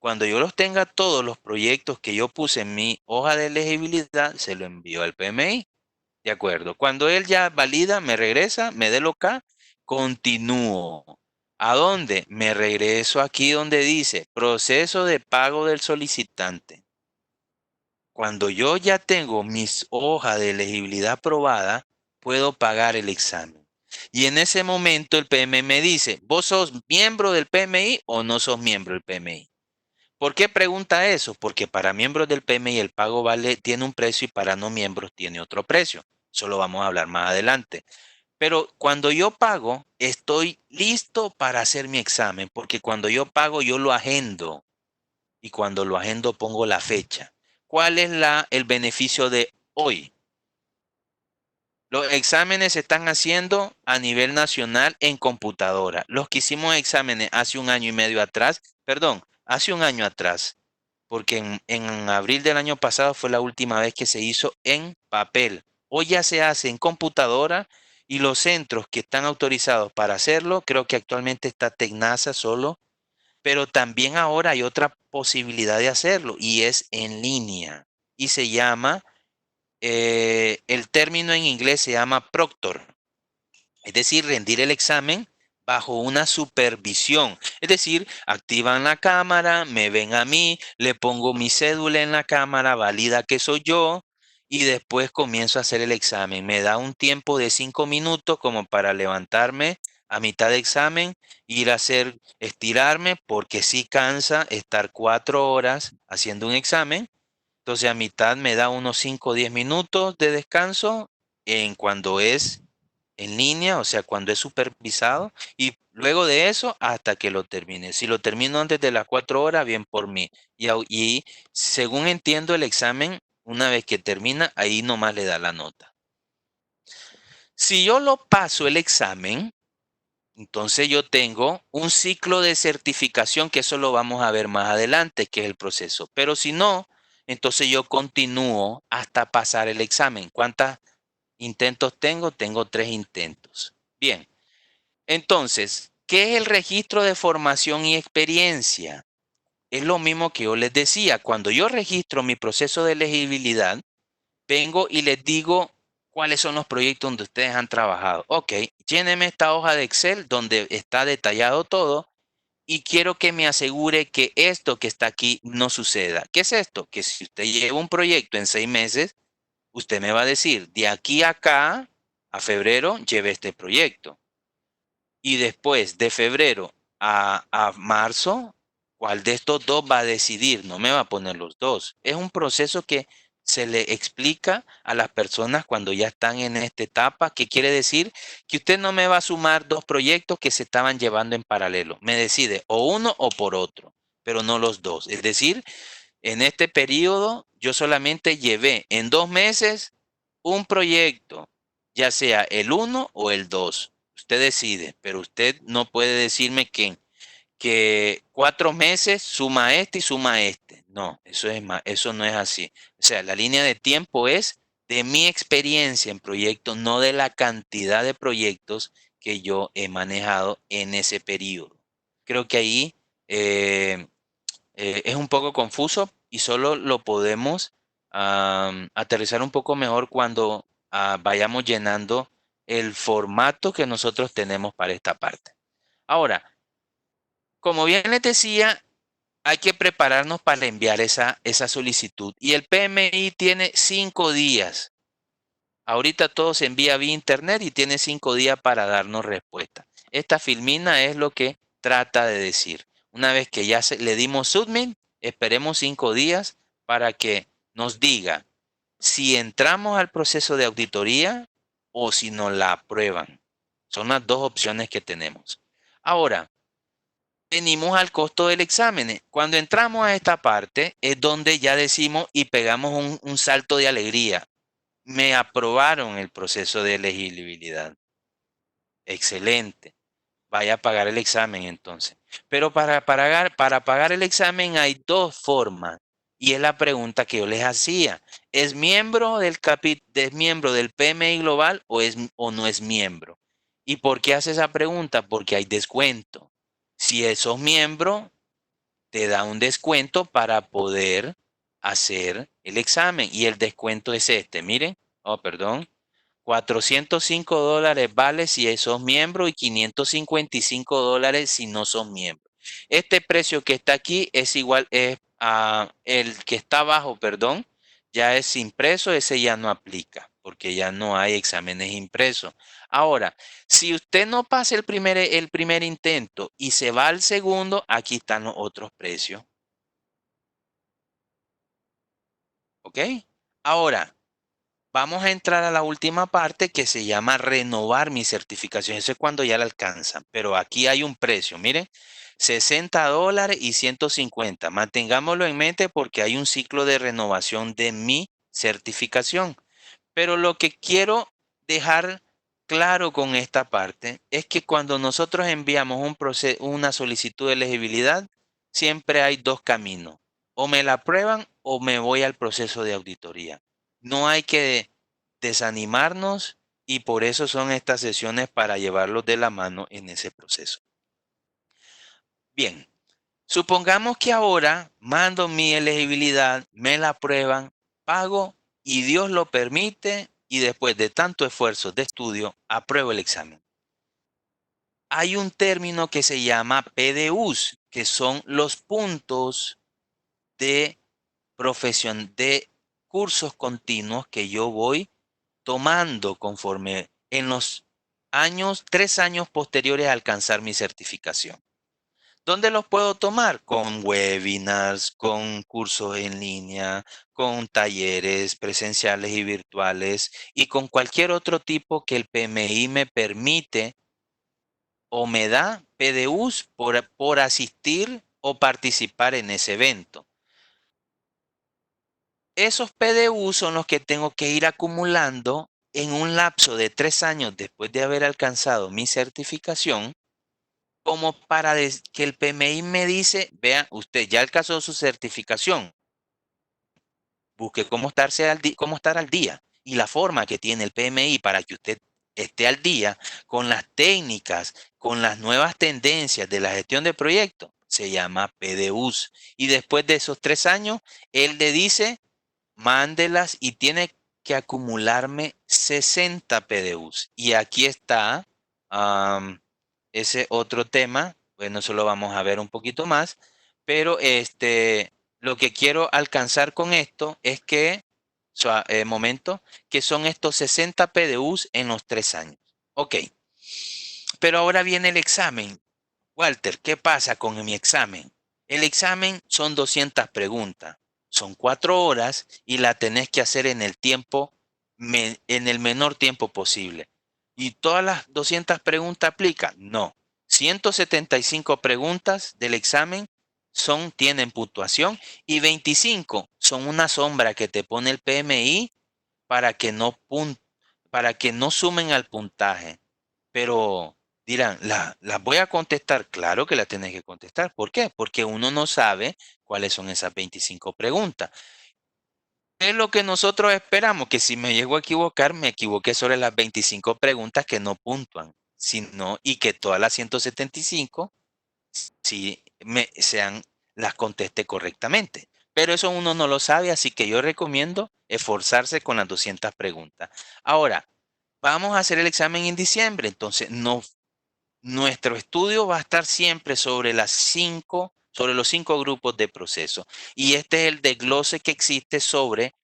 Cuando yo los tenga todos los proyectos que yo puse en mi hoja de elegibilidad, se lo envío al PMI. De acuerdo. Cuando él ya valida, me regresa, me dé el OK, continúo. ¿A dónde? Me regreso aquí donde dice proceso de pago del solicitante. Cuando yo ya tengo mis hojas de elegibilidad aprobada, puedo pagar el examen. Y en ese momento el PMI me dice, ¿vos sos miembro del PMI o no sos miembro del PMI? ¿Por qué pregunta eso? Porque para miembros del PMI el pago tiene un precio y para no miembros tiene otro precio. Eso lo vamos a hablar más adelante. Pero cuando yo pago, estoy listo para hacer mi examen, porque cuando yo pago, yo lo agendo. Y cuando lo agendo, pongo la fecha. ¿Cuál es el beneficio de hoy? Los exámenes se están haciendo a nivel nacional en computadora. Los que hicimos exámenes hace un año y medio atrás, perdón, hace un año atrás, porque en abril del año pasado fue la última vez que se hizo en papel. Hoy ya se hace en computadora y los centros que están autorizados para hacerlo, creo que actualmente está Tecnasa solo, pero también ahora hay otra posibilidad de hacerlo y es en línea y se llama, el término en inglés se llama proctor. Es decir, rendir el examen bajo una supervisión. Es decir, activan la cámara, me ven a mí, le pongo mi cédula en la cámara, valida que soy yo y después comienzo a hacer el examen. Me da un tiempo de 5 minutos como para levantarme a mitad de examen, ir a hacer, estirarme, porque sí cansa estar 4 horas haciendo un examen. Entonces a mitad me da unos 5 o 10 minutos de descanso en cuando es en línea, o sea, cuando es supervisado, y luego de eso hasta que lo termine. Si lo termino antes de las 4 horas, bien por mí. Y según entiendo el examen, una vez que termina, ahí nomás le da la nota. Si yo lo paso el examen, entonces yo tengo un ciclo de certificación, que eso lo vamos a ver más adelante, que es el proceso. Pero si no, entonces yo continúo hasta pasar el examen. ¿Cuántos intentos tengo? Tengo 3 intentos. Bien. Entonces, ¿qué es el registro de formación y experiencia? Es lo mismo que yo les decía. Cuando yo registro mi proceso de elegibilidad, vengo y les digo cuáles son los proyectos donde ustedes han trabajado. Ok, lléneme esta hoja de Excel donde está detallado todo y quiero que me asegure que esto que está aquí no suceda. ¿Qué es esto? Que si usted lleva un proyecto en 6 meses, usted me va a decir, de aquí a acá, a febrero, lleve este proyecto. Y después de febrero a marzo, ¿cuál de estos dos va a decidir? No me va a poner los dos. Es un proceso que se le explica a las personas cuando ya están en esta etapa, que quiere decir que usted no me va a sumar dos proyectos que se estaban llevando en paralelo. Me decide o uno o por otro, pero no los dos. Es decir, en este periodo yo solamente llevé en 2 meses un proyecto, ya sea el uno o el dos. Usted decide, pero usted no puede decirme que 4 meses suma este y suma este. No, eso no es así. O sea, la línea de tiempo es de mi experiencia en proyectos, no de la cantidad de proyectos que yo he manejado en ese periodo. Creo que ahí eh, es un poco confuso y solo lo podemos aterrizar un poco mejor cuando vayamos llenando el formato que nosotros tenemos para esta parte. Ahora, como bien les decía, hay que prepararnos para enviar esa solicitud y el PMI tiene 5 días. Ahorita todo se envía vía internet y tiene 5 días para darnos respuesta. Esta filmina es lo que trata de decir. Una vez que ya le dimos submit, esperemos 5 días para que nos diga si entramos al proceso de auditoría o si nos la aprueban. Son las dos opciones que tenemos. Ahora, venimos al costo del examen. Cuando entramos a esta parte es donde ya decimos y pegamos un salto de alegría. Me aprobaron el proceso de elegibilidad. Excelente. Vaya a pagar el examen entonces. Pero para pagar el examen hay dos formas. Y es la pregunta que yo les hacía. ¿Es miembro del PMI Global o no es miembro? ¿Y por qué hace esa pregunta? Porque hay descuento. Si sos miembro, te da un descuento para poder hacer el examen. Y el descuento es este, miren. Oh, perdón. $405 vale si sos miembro y $555 si no sos miembro. Este precio que está aquí es igual, es el que está abajo, perdón, ya es impreso, ese ya no aplica porque ya no hay exámenes impresos. Ahora, si usted no pasa el primer intento y se va al segundo, aquí están los otros precios. ¿Ok? Ahora, vamos a entrar a la última parte que se llama renovar mi certificación. Eso es cuando ya la alcanzan. Pero aquí hay un precio, miren, $60 y 150. Mantengámoslo en mente porque hay un ciclo de renovación de mi certificación. Pero lo que quiero dejar claro con esta parte es que cuando nosotros enviamos una solicitud de elegibilidad, siempre hay dos caminos. O me la aprueban o me voy al proceso de auditoría. No hay que desanimarnos y por eso son estas sesiones para llevarlos de la mano en ese proceso. Bien, supongamos que ahora mando mi elegibilidad, me la aprueban, pago y Dios lo permite y después de tanto esfuerzo de estudio, apruebo el examen. Hay un término que se llama PDUs, que son los puntos de profesión de cursos continuos que yo voy tomando conforme en los 3 años posteriores a alcanzar mi certificación. ¿Dónde los puedo tomar? Con webinars, con cursos en línea, con talleres presenciales y virtuales y con cualquier otro tipo que el PMI me permite o me da PDUs por asistir o participar en ese evento. Esos PDUs son los que tengo que ir acumulando en un lapso de 3 años después de haber alcanzado mi certificación, como para que el PMI me dice, vea, usted ya alcanzó su certificación, busque cómo estar al día. Y la forma que tiene el PMI para que usted esté al día con las técnicas, con las nuevas tendencias de la gestión de proyectos, se llama PDUs. Y después de esos 3 años, él le dice, mándelas y tiene que acumularme 60 PDUs. Y aquí está ese otro tema. Bueno, eso lo vamos a ver un poquito más. Pero lo que quiero alcanzar con esto es que, que son estos 60 PDUs en los 3 años. Ok, pero ahora viene el examen. Walter, ¿qué pasa con mi examen? El examen son 200 preguntas, son 4 horas y la tenés que hacer en en el menor tiempo posible. ¿Y todas las 200 preguntas aplican? No. 175 preguntas del examen tienen puntuación y 25 son una sombra que te pone el PMI para que para que no sumen al puntaje. Pero dirán, ¿las voy a contestar? Claro que las tenés que contestar. ¿Por qué? Porque uno no sabe cuáles son esas 25 preguntas. ¿Qué es lo que nosotros esperamos? Que si me llego a equivocar, me equivoqué sobre las 25 preguntas que no puntúan, sino, y que todas las 175 sí las conteste correctamente. Pero eso uno no lo sabe, así que yo recomiendo esforzarse con las 200 preguntas. Ahora, vamos a hacer el examen en diciembre, entonces nuestro estudio va a estar siempre sobre los 5 grupos de proceso. Y este es el desglose que existe sobre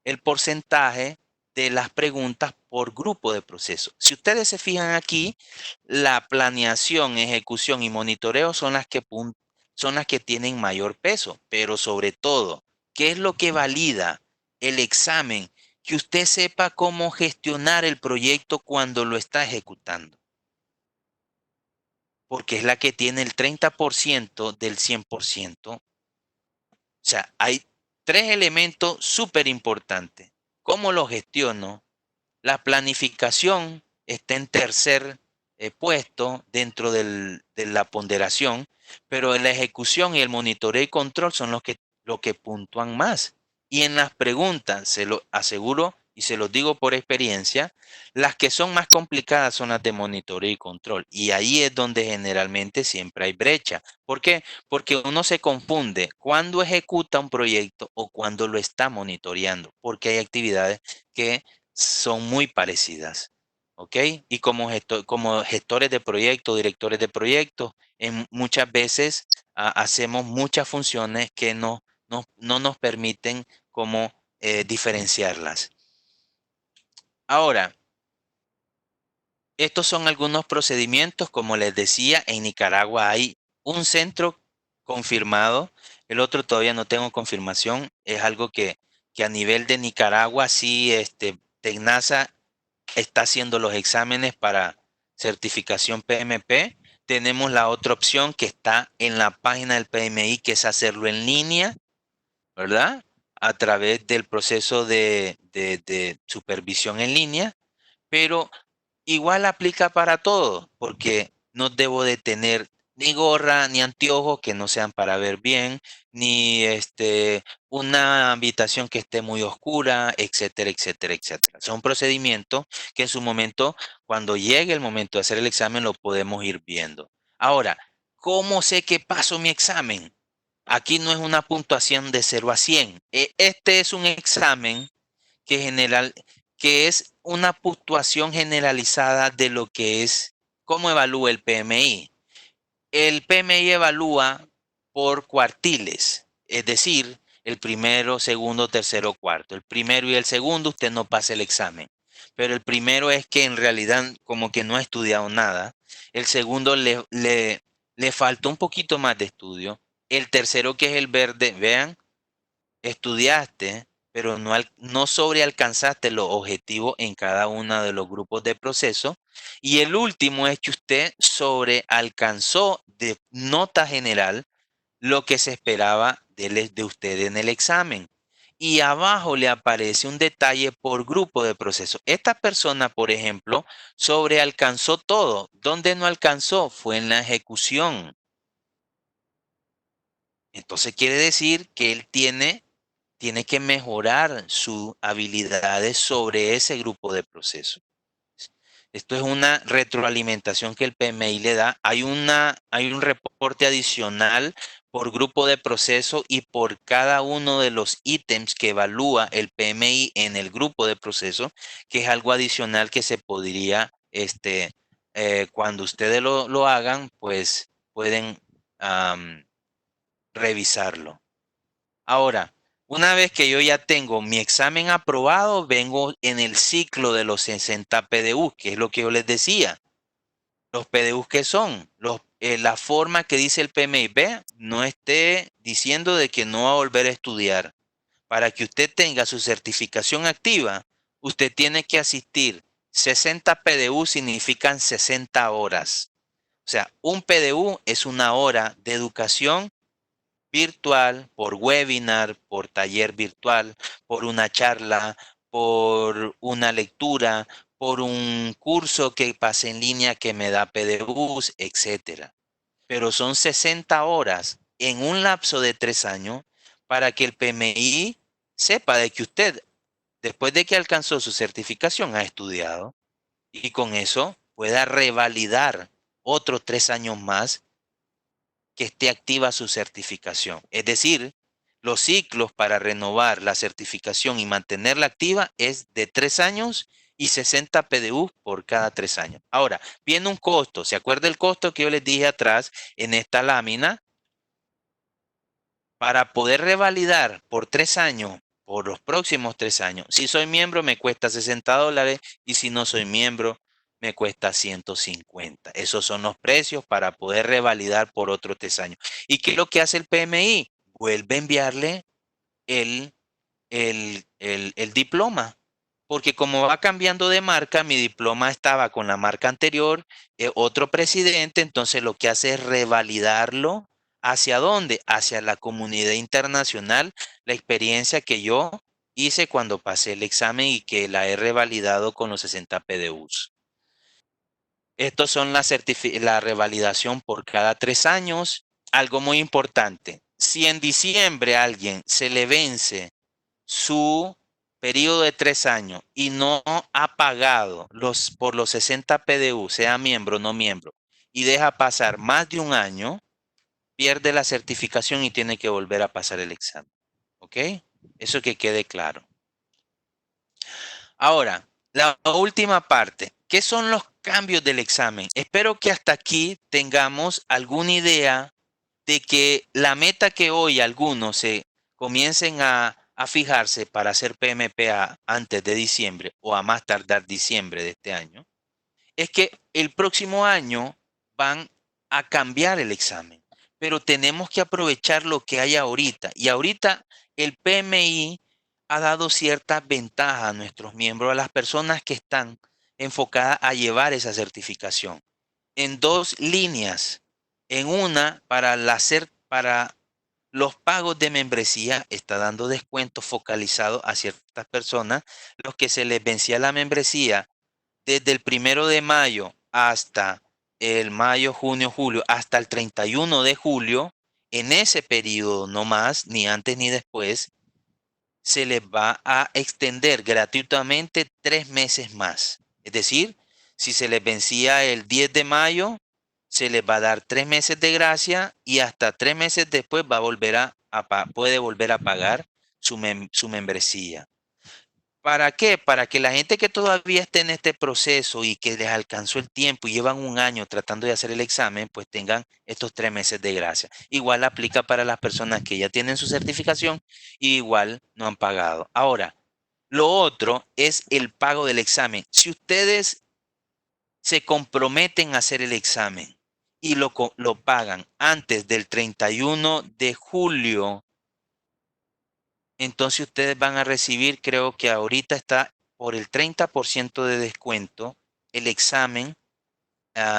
el porcentaje de las preguntas por grupo de proceso. Si ustedes se fijan aquí, la planeación, ejecución y monitoreo son las que tienen mayor peso, pero sobre todo, ¿qué es lo que valida el examen? Que usted sepa cómo gestionar el proyecto cuando lo está ejecutando, porque es la que tiene el 30% del 100%. O sea, hay 3 elementos súper importantes. ¿Cómo lo gestiono? La planificación está en tercer puesto dentro de la ponderación, pero en la ejecución y el monitoreo y control son lo que puntúan más. Y en las preguntas, se lo aseguro y se los digo por experiencia, las que son más complicadas son las de monitoreo y control. Y ahí es donde generalmente siempre hay brecha. ¿Por qué? Porque uno se confunde cuando ejecuta un proyecto o cuando lo está monitoreando, porque hay actividades que son muy parecidas. ¿Ok? Y como gestores de proyectos, directores de proyectos, muchas veces hacemos muchas funciones que no nos permiten como diferenciarlas. Ahora, estos son algunos procedimientos. Como les decía, en Nicaragua hay un centro confirmado, el otro todavía no tengo confirmación. Es algo que a nivel de Nicaragua sí, Tecnasa está haciendo los exámenes para certificación PMP. Tenemos la otra opción que está en la página del PMI, que es hacerlo en línea, ¿verdad? A través del proceso de supervisión en línea, pero igual aplica para todo, porque no debo de tener ni gorra ni anteojos que no sean para ver bien, ni una habitación que esté muy oscura, etcétera, etcétera, etcétera. Son procedimientos que en su momento, cuando llegue el momento de hacer el examen, lo podemos ir viendo. Ahora, ¿cómo sé que paso mi examen? Aquí no es una puntuación de 0 a 100. Este es un examen que general, que es una puntuación generalizada de lo que es, cómo evalúa el PMI. El PMI evalúa por cuartiles, es decir, el primero, segundo, tercero, cuarto. El primero y el segundo usted no pasa el examen, pero el primero es que en realidad como que no ha estudiado nada. El segundo le faltó un poquito más de estudio. El tercero, que es el verde, vean, estudiaste, pero no sobrealcanzaste los objetivos en cada uno de los grupos de proceso. Y el último es que usted sobrealcanzó de nota general lo que se esperaba de usted en el examen. Y abajo le aparece un detalle por grupo de proceso. Esta persona, por ejemplo, sobrealcanzó todo. ¿Dónde no alcanzó? Fue en la ejecución. Entonces quiere decir que él tiene que mejorar sus habilidades sobre ese grupo de procesos. Esto es una retroalimentación que el PMI le da. Hay un reporte adicional por grupo de proceso y por cada uno de los ítems que evalúa el PMI en el grupo de proceso, que es algo adicional que se podría, cuando ustedes lo hagan, pues pueden revisarlo. Ahora, una vez que yo ya tengo mi examen aprobado, vengo en el ciclo de los 60 PDU, que es lo que yo les decía. Los PDU, ¿qué son? La forma que dice el PMIB, no esté diciendo de que no va a volver a estudiar. Para que usted tenga su certificación activa, usted tiene que asistir. 60 PDU significan 60 horas. O sea, un PDU es una hora de educación virtual, por webinar, por taller virtual, por una charla, por una lectura, por un curso que pase en línea que me da PDUs, etcétera. Pero son 60 horas en un lapso de 3 años para que el PMI sepa de que usted, después de que alcanzó su certificación, ha estudiado y con eso pueda revalidar otros 3 años más que esté activa su certificación. Es decir, los ciclos para renovar la certificación y mantenerla activa es de 3 años y 60 PDU por cada 3 años. Ahora, viene un costo. ¿Se acuerda el costo que yo les dije atrás en esta lámina? Para poder revalidar por 3 años, por los próximos 3 años. Si soy miembro me cuesta $60 y si no soy miembro me cuesta 150. Esos son los precios para poder revalidar por otros 3 años. ¿Y qué es lo que hace el PMI? Vuelve a enviarle el, el diploma. Porque como va cambiando de marca, mi diploma estaba con la marca anterior, otro presidente, entonces lo que hace es revalidarlo. ¿Hacia dónde? Hacia la comunidad internacional, la experiencia que yo hice cuando pasé el examen y que la he revalidado con los 60 PDUs. Estos son la revalidación por cada 3 años. Algo muy importante, si en diciembre a alguien se le vence su periodo de 3 años y no ha pagado por los 60 PDU, sea miembro o no miembro, y deja pasar más de un año, pierde la certificación y tiene que volver a pasar el examen. ¿Ok? Eso que quede claro. Ahora, la última parte. ¿Qué son los cambios del examen? Espero que hasta aquí tengamos alguna idea de que la meta que hoy algunos se comiencen a fijarse para hacer PMPA antes de diciembre o a más tardar diciembre de este año, es que el próximo año van a cambiar el examen, pero tenemos que aprovechar lo que hay ahorita. Y ahorita el PMI ha dado ciertas ventajas a nuestros miembros, a las personas que están enfocadas a llevar esa certificación, en dos líneas. En una, para los pagos de membresía, está dando descuentos focalizados a ciertas personas, los que se les vencía la membresía desde el 1 de mayo hasta el mayo, junio, julio, hasta el 31 de julio, en ese periodo, no más, ni antes ni después, se les va a extender gratuitamente 3 meses más. Es decir, si se les vencía el 10 de mayo, se les va a dar 3 meses de gracia y hasta 3 meses después va a puede volver a pagar su membresía. ¿Para qué? Para que la gente que todavía esté en este proceso y que les alcanzó el tiempo y llevan un año tratando de hacer el examen, pues tengan estos 3 meses de gracia. Igual aplica para las personas que ya tienen su certificación y igual no han pagado. Ahora, lo otro es el pago del examen. Si ustedes se comprometen a hacer el examen y lo pagan antes del 31 de julio, entonces ustedes van a recibir, creo que ahorita está por el 30% de descuento el examen,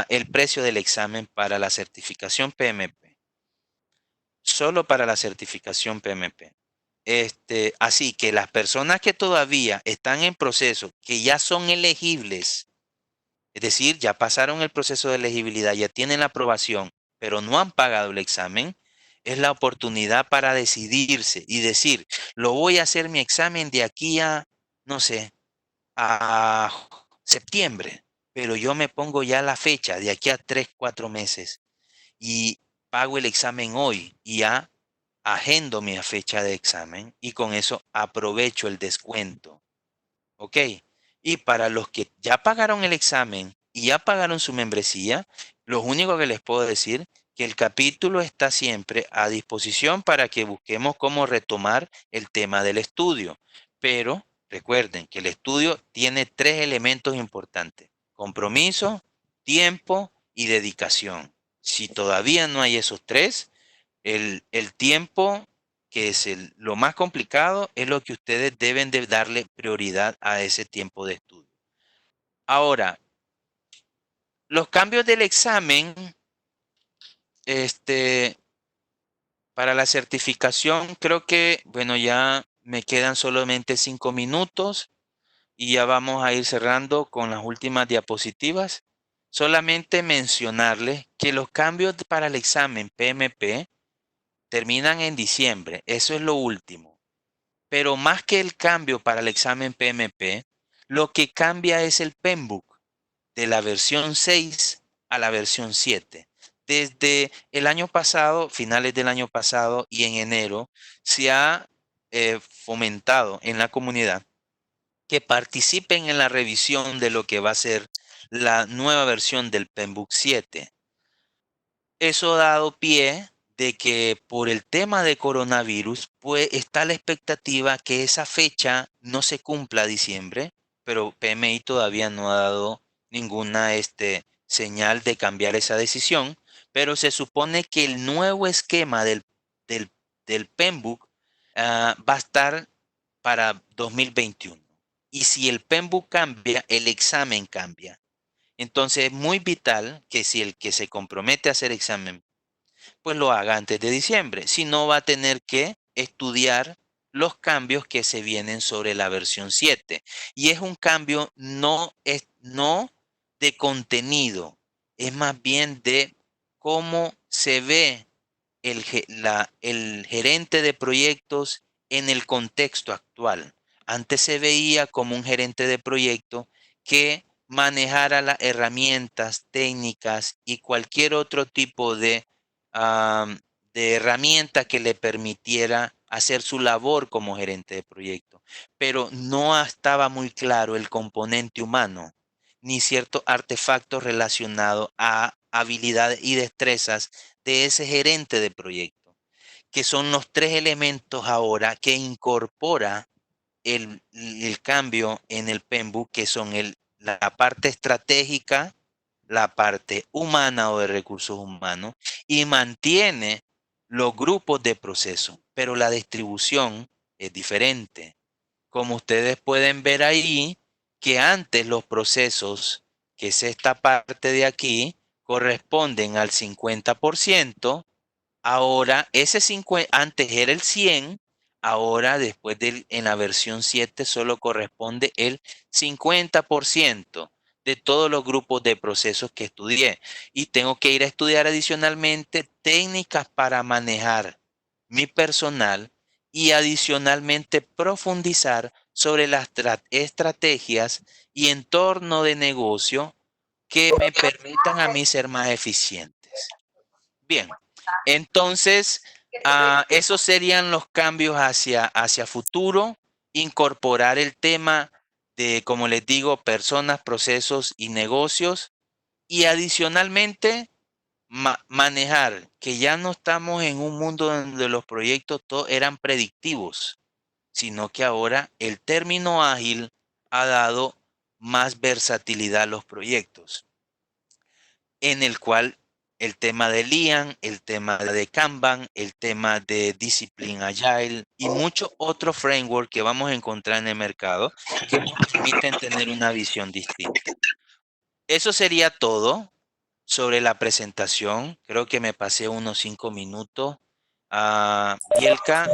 el precio del examen para la certificación PMP, solo para la certificación PMP. Así que las personas que todavía están en proceso, que ya son elegibles, es decir, ya pasaron el proceso de elegibilidad, ya tienen la aprobación, pero no han pagado el examen, es la oportunidad para decidirse y decir, lo voy a hacer mi examen de aquí a, no sé, a septiembre, pero yo me pongo ya la fecha de aquí a 3, 4 meses y pago el examen hoy y ya agendo mi fecha de examen y con eso aprovecho el descuento. ¿Ok? Y para los que ya pagaron el examen y ya pagaron su membresía, lo único que les puedo decir que el capítulo está siempre a disposición para que busquemos cómo retomar el tema del estudio. Pero recuerden que el estudio tiene 3 elementos importantes: compromiso, tiempo y dedicación. Si todavía no hay esos tres, el tiempo, que es lo más complicado, es lo que ustedes deben de darle prioridad a ese tiempo de estudio. Ahora, los cambios del examen, este, para la certificación, creo que, bueno, ya me quedan solamente 5 minutos y ya vamos a ir cerrando con las últimas diapositivas. Solamente mencionarles que los cambios para el examen PMP terminan en diciembre. Eso es lo último. Pero más que el cambio para el examen PMP, lo que cambia es el Penbook de la versión 6 a la versión 7. Desde el año pasado, finales del año pasado y en enero, se ha fomentado en la comunidad que participen en la revisión de lo que va a ser la nueva versión del Penbook 7. Eso ha dado pie de que por el tema de coronavirus, pues está la expectativa que esa fecha no se cumpla a diciembre, pero PMI todavía no ha dado ninguna señal de cambiar esa decisión, pero se supone que el nuevo esquema del, del Penbook va a estar para 2021. Y si el Penbook cambia, el examen cambia. Entonces es muy vital que si el que se compromete a hacer examen, pues lo haga antes de diciembre. Si no, va a tener que estudiar los cambios que se vienen sobre la versión 7. Y es un cambio no de contenido, es más bien de cómo se ve el gerente de proyectos en el contexto actual. Antes se veía como un gerente de proyecto que manejara las herramientas, técnicas y cualquier otro tipo de herramienta que le permitiera hacer su labor como gerente de proyecto. Pero no estaba muy claro el componente humano, ni ciertos artefactos relacionados a habilidades y destrezas de ese gerente de proyecto, que son los tres elementos ahora que incorpora el cambio en el PEMBU, que son la parte estratégica, la parte humana o de recursos humanos, y mantiene los grupos de proceso, pero la distribución es diferente. Como ustedes pueden ver ahí, que antes los procesos, que es esta parte de aquí, corresponden al 50%. Ahora, ese 50, antes era el 100, ahora en la versión 7 solo corresponde el 50% de todos los grupos de procesos que estudié. Y tengo que ir a estudiar adicionalmente técnicas para manejar mi personal y adicionalmente profundizar sobre las estrategias y entorno de negocio que me permitan a mí ser más eficientes. Bien, entonces, esos serían los cambios hacia futuro, incorporar el tema de, como les digo, personas, procesos y negocios, y adicionalmente manejar que ya no estamos en un mundo donde los proyectos todos eran predictivos, sino que ahora el término ágil ha dado más versatilidad a los proyectos, en el cual el tema de Lean, el tema de Kanban, el tema de Discipline Agile y muchos otros frameworks que vamos a encontrar en el mercado que nos permiten tener una visión distinta. Eso sería todo sobre la presentación. Creo que me pasé unos 5 minutos. Bielka,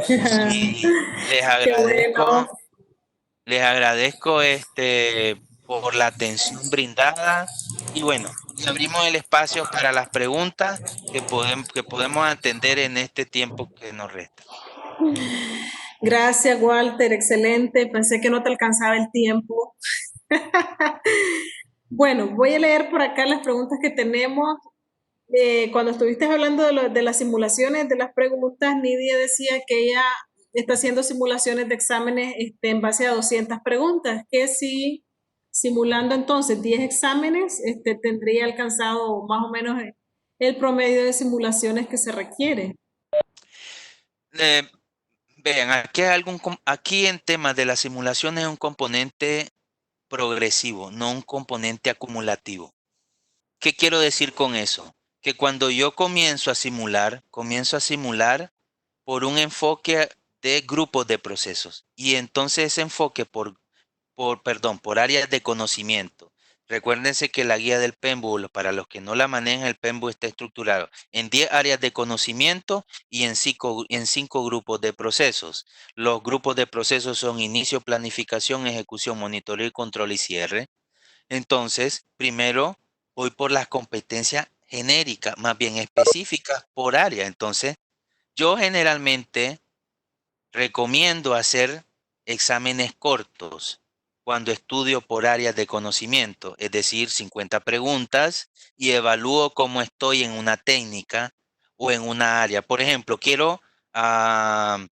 y Qué bueno. les agradezco por la atención brindada y bueno, y abrimos el espacio para las preguntas que podemos atender en este tiempo que nos resta. Gracias, Walter. Excelente. Pensé que no te alcanzaba el tiempo. Bueno, voy a leer por acá las preguntas que tenemos. Cuando estuviste hablando de las simulaciones, de las preguntas, Nidia decía que ella está haciendo simulaciones de exámenes en base a 200 preguntas, que si simulando entonces 10 exámenes, tendría alcanzado más o menos el promedio de simulaciones que se requiere. Eh, Vean, aquí en temas de las simulaciones es un componente progresivo, no un componente acumulativo. ¿Qué quiero decir con eso? Que cuando yo comienzo a simular por un enfoque de grupos de procesos. Y entonces ese enfoque por áreas de conocimiento. Recuérdense que la guía del PEMBU, para los que no la manejan, el PEMBU está estructurado en 10 áreas de conocimiento y en 5 grupos de procesos. Los grupos de procesos son inicio, planificación, ejecución, monitoreo, control y cierre. Entonces, primero voy por las competencias genéricas, más bien específicas por área. Entonces, yo generalmente recomiendo hacer exámenes cortos cuando estudio por áreas de conocimiento, es decir, 50 preguntas y evalúo cómo estoy en una técnica o en una área. Por ejemplo, quiero ah,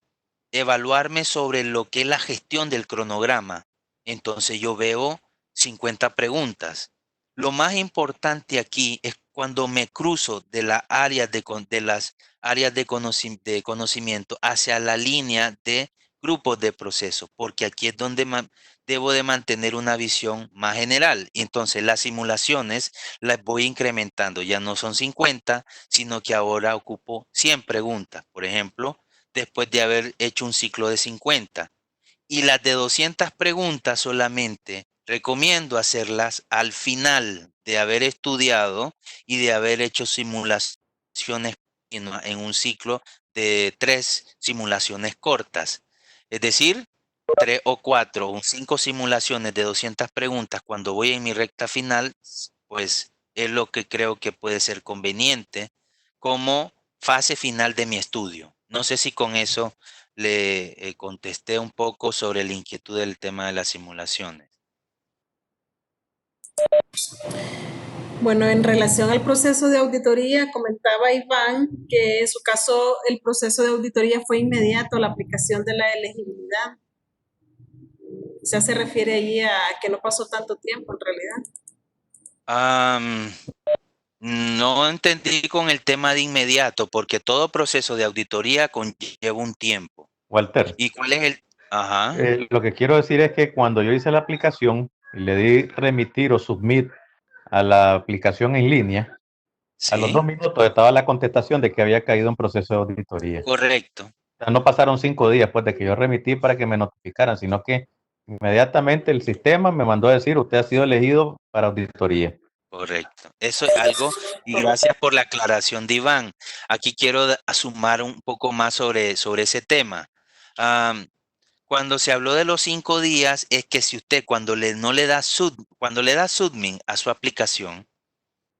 evaluarme sobre lo que es la gestión del cronograma. Entonces yo veo 50 preguntas. Lo más importante aquí es cuando me cruzo de las áreas de las áreas de conocimiento hacia la línea de grupos de proceso, porque aquí es donde debo de mantener una visión más general. Y entonces las simulaciones las voy incrementando. Ya no son 50, sino que ahora ocupo 100 preguntas. Por ejemplo, después de haber hecho un ciclo de 50. Y las de 200 preguntas solamente recomiendo hacerlas al final de haber estudiado y de haber hecho simulaciones en un ciclo de 3 simulaciones cortas. Es decir, 3 o 4 o 5 simulaciones de 200 preguntas cuando voy en mi recta final, pues es lo que creo que puede ser conveniente como fase final de mi estudio. No sé si con eso le contesté un poco sobre la inquietud del tema de las simulaciones. Bueno, en relación al proceso de auditoría, comentaba Iván que en su caso el proceso de auditoría fue inmediato a la aplicación de la elegibilidad. O sea, se refiere allí a que no pasó tanto tiempo en realidad. No entendí con el tema de inmediato, porque todo proceso de auditoría conlleva un tiempo. Walter, ¿Y cuál es el? Ajá, lo que quiero decir es que cuando yo hice la aplicación y le di remitir o submit a la aplicación en línea, a los 2 minutos estaba la contestación de que había caído en proceso de auditoría. correcto. O sea, no pasaron 5 días después de que yo remití para que me notificaran, sino que inmediatamente el sistema me mandó a decir, usted ha sido elegido para auditoría. Correcto. Eso es algo, y gracias por la aclaración de Iván. Aquí quiero sumar un poco más sobre ese tema. Cuando se habló de los 5 días, es que si usted cuando le da submit a su aplicación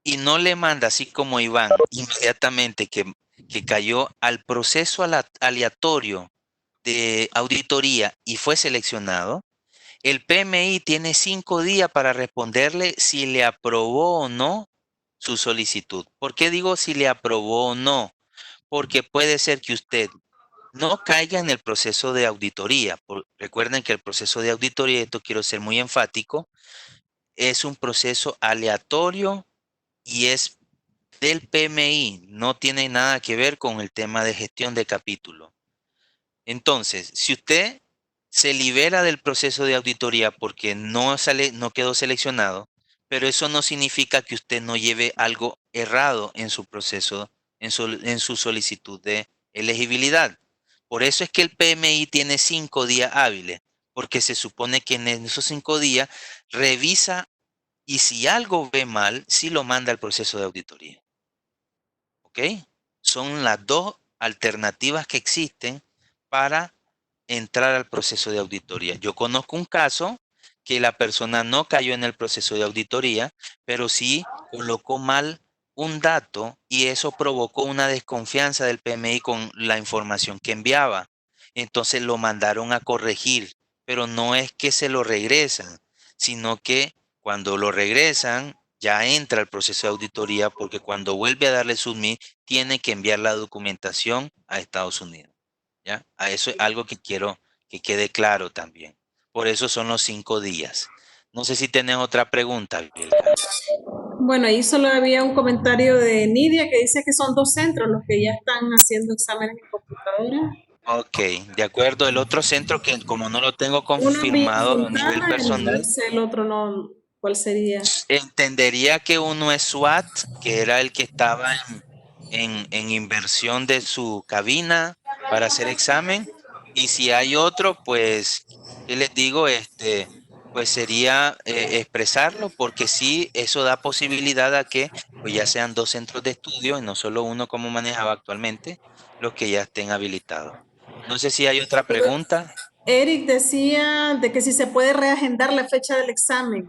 y no le manda, así como Iván, inmediatamente que cayó al proceso aleatorio de auditoría y fue seleccionado, el PMI tiene 5 días para responderle si le aprobó o no su solicitud. ¿Por qué digo si le aprobó o no? Porque puede ser que usted no caiga en el proceso de auditoría. Recuerden que el proceso de auditoría, esto quiero ser muy enfático, es un proceso aleatorio y es del PMI. No tiene nada que ver con el tema de gestión de capítulo. Entonces, si usted se libera del proceso de auditoría porque no quedó seleccionado, pero eso no significa que usted no lleve algo errado en su proceso, en su solicitud de elegibilidad. Por eso es que el PMI tiene 5 días hábiles, porque se supone que en esos 5 días revisa y si algo ve mal, sí lo manda al proceso de auditoría. ¿Ok? Son las dos alternativas que existen para entrar al proceso de auditoría. Yo conozco un caso que la persona no cayó en el proceso de auditoría, pero sí colocó mal un dato y eso provocó una desconfianza del PMI con la información que enviaba. Entonces lo mandaron a corregir, pero no es que se lo regresan, sino que cuando lo regresan ya entra el proceso de auditoría porque cuando vuelve a darle submit tiene que enviar la documentación a Estados Unidos. ¿Ya? A eso es algo que quiero que quede claro también. Por eso son los 5 días. No sé si tienes otra pregunta, Bielka. Bueno, ahí solo había un comentario de Nidia que dice que son 2 centros los que ya están haciendo exámenes en computadora. Ok, de acuerdo. El otro centro que como no lo tengo Uno en Villa confirmado a nivel Fontana, no personal, sé el otro no, ¿cuál sería? entendería que uno es SWAT, que era el que estaba en inversión de su cabina para hacer examen. Y si hay otro, pues, ¿qué les digo? Pues sería expresarlo, porque sí, eso da posibilidad a que pues ya sean 2 centros de estudio y no solo uno como manejaba actualmente, los que ya estén habilitados. No sé si hay otra pregunta. Eric decía de que si se puede reagendar la fecha del examen.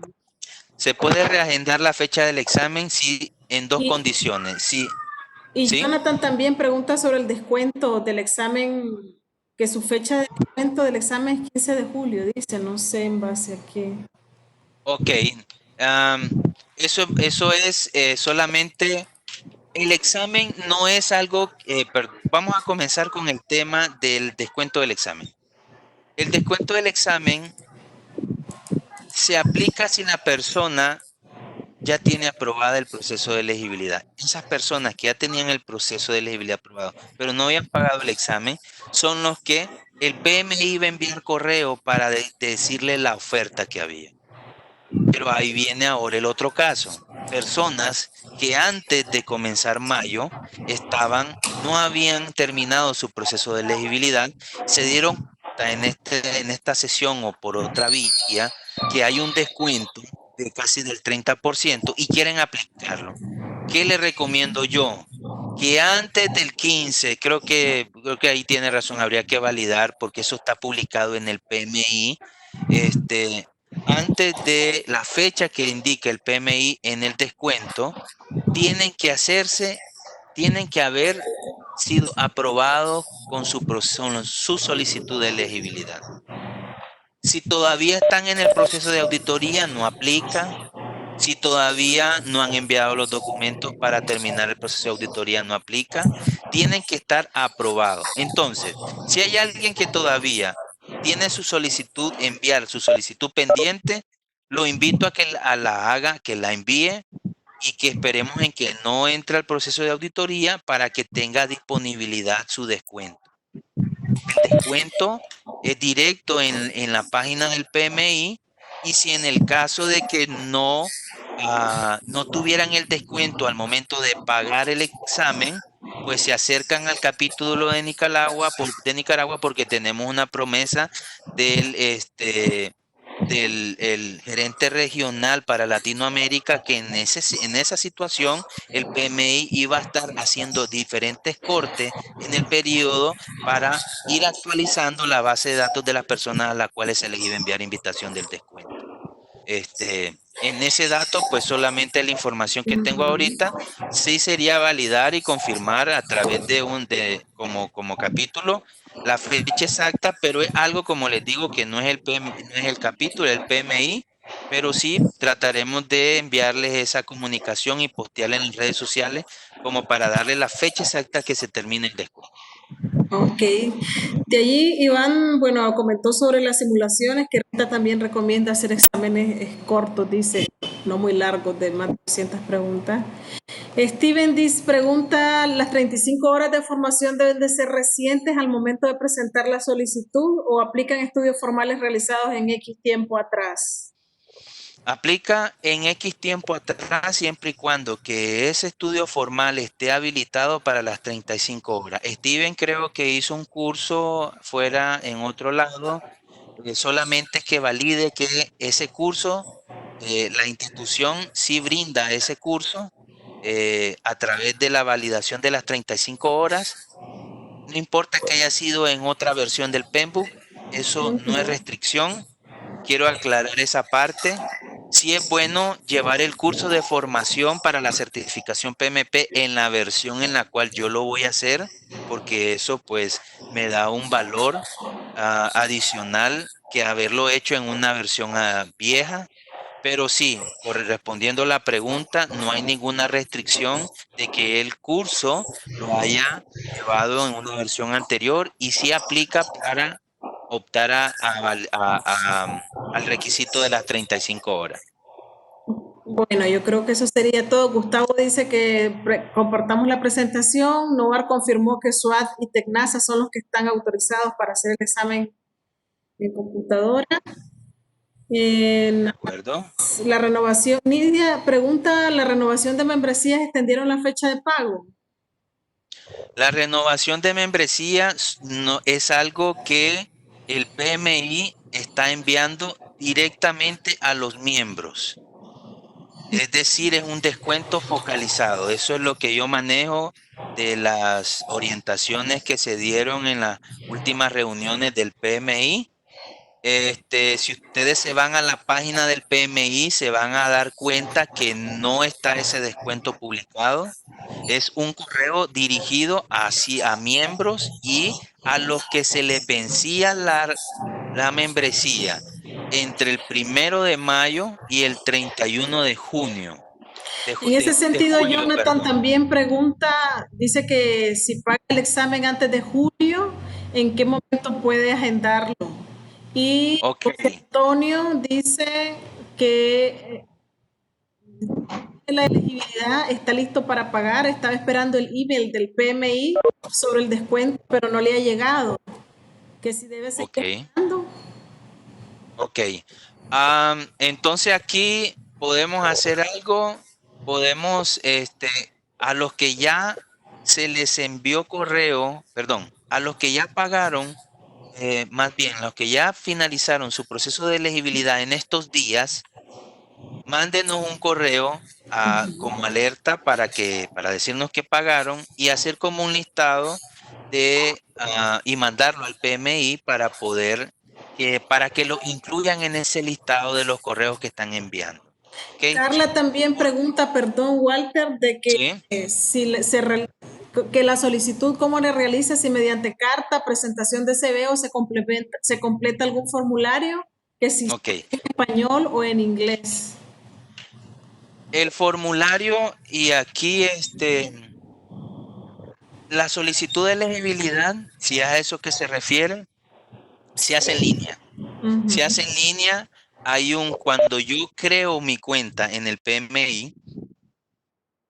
Se puede reagendar la fecha del examen si en dos Y, condiciones. Sí, y sí. Jonathan también pregunta sobre el descuento del examen, que su fecha de descuento del examen es 15 de julio, dice, no sé en base a qué. Ok. am, eso es solamente. El examen no es algo, vamos a comenzar con el tema del descuento del examen. El descuento del examen se aplica si la persona ya tiene aprobada el proceso de elegibilidad. Esas personas que ya tenían el proceso de elegibilidad aprobado, pero no habían pagado el examen, son los que el PMI iba a enviar correo para decirle la oferta que había. Pero ahí viene ahora el otro caso. Personas que antes de comenzar mayo no habían terminado su proceso de elegibilidad, se dieron cuenta en esta sesión o por otra vía que hay un descuento de casi del 30% y quieren aplicarlo. ¿Qué le recomiendo yo? Que antes del 15, creo que ahí tiene razón, habría que validar porque eso está publicado en el PMI, antes de la fecha que indica el PMI en el descuento, tienen que haber sido aprobados con su solicitud de elegibilidad. Si todavía están en el proceso de auditoría, no aplica. Si todavía no han enviado los documentos para terminar el proceso de auditoría, no aplica. Tienen que estar aprobados. Entonces, si hay alguien que todavía tiene su solicitud, enviar su solicitud pendiente, lo invito a que la haga, que la envíe y que esperemos en que no entre al proceso de auditoría para que tenga disponibilidad su descuento. El descuento es directo en la página del PMI, y si en el caso de que no tuvieran el descuento al momento de pagar el examen, pues se acercan al capítulo de Nicaragua, porque tenemos una promesa del el gerente regional para Latinoamérica, que en esa situación el PMI iba a estar haciendo diferentes cortes en el periodo para ir actualizando la base de datos de las personas a las cuales se les iba a enviar invitación del descuento. En ese dato, pues solamente la información que tengo ahorita, sí sería validar y confirmar a través de como capítulo la fecha exacta, pero es algo, como les digo, que no es no es el capítulo, el PMI, pero sí trataremos de enviarles esa comunicación y postearla en las redes sociales como para darle la fecha exacta que se termine el descuento. Ok. De allí, Iván, bueno, comentó sobre las simulaciones, que Rita también recomienda hacer exámenes cortos, dice, no muy largos, de más de 200 preguntas. Steven pregunta, ¿las 35 horas de formación deben de ser recientes al momento de presentar la solicitud o aplican estudios formales realizados en X tiempo atrás? Aplica en X tiempo atrás siempre y cuando que ese estudio formal esté habilitado para las 35 horas. Steven creo que hizo un curso fuera en otro lado, solamente que valide que ese curso, la institución sí brinda ese curso a través de la validación de las 35 horas. No importa que haya sido en otra versión del PEMBOK, eso no es restricción. Quiero aclarar esa parte. Sí es bueno llevar el curso de formación para la certificación PMP en la versión en la cual yo lo voy a hacer, porque eso pues me da un valor adicional que haberlo hecho en una versión vieja. Pero sí, respondiendo la pregunta, no hay ninguna restricción de que el curso lo haya llevado en una versión anterior, y sí aplica para optar al requisito de las 35 horas. Bueno, yo creo que eso sería todo. Gustavo dice que compartamos la presentación. Novar confirmó que SWAT y Tecnasa son los que están autorizados para hacer el examen en computadora. ¿De acuerdo? La renovación, Nidia pregunta, ¿la renovación de membresías extendieron la fecha de pago? La renovación de membresía no es algo que el PMI está enviando directamente a los miembros. Es decir, es un descuento focalizado. Eso es lo que yo manejo de las orientaciones que se dieron en las últimas reuniones del PMI. Si ustedes se van a la página del PMI, se van a dar cuenta que no está ese descuento publicado. Es un correo dirigido a miembros y a los que se les vencía la membresía entre el 1 de mayo y el 31 de junio. En ese sentido, julio, Jonathan también pregunta, dice que si paga el examen antes de julio, ¿en qué momento puede agendarlo? Y Okay. Antonio dice que la elegibilidad está listo para pagar, estaba esperando el email del PMI sobre el descuento, pero no le ha llegado. Que si debe seguir pagando. Ok. Entonces aquí podemos hacer algo. Podemos, a los que ya se les envió correo, perdón, a los que ya pagaron, más bien, a los que ya finalizaron su proceso de elegibilidad en estos días, mándenos un correo como alerta para decirnos que pagaron y hacer como un listado y mandarlo al PMI para que lo incluyan en ese listado de los correos que están enviando. ¿Okay? Carla también pregunta, perdón, Walter, de que ¿Sí? si que la solicitud, ¿cómo le realiza? Si mediante carta, presentación de CV o se completa algún formulario, que si Ok. en español o en inglés. El formulario y aquí la solicitud de elegibilidad, si es a eso que se refiere, se hace en línea. Se hace en línea. Cuando yo creo mi cuenta en el PMI,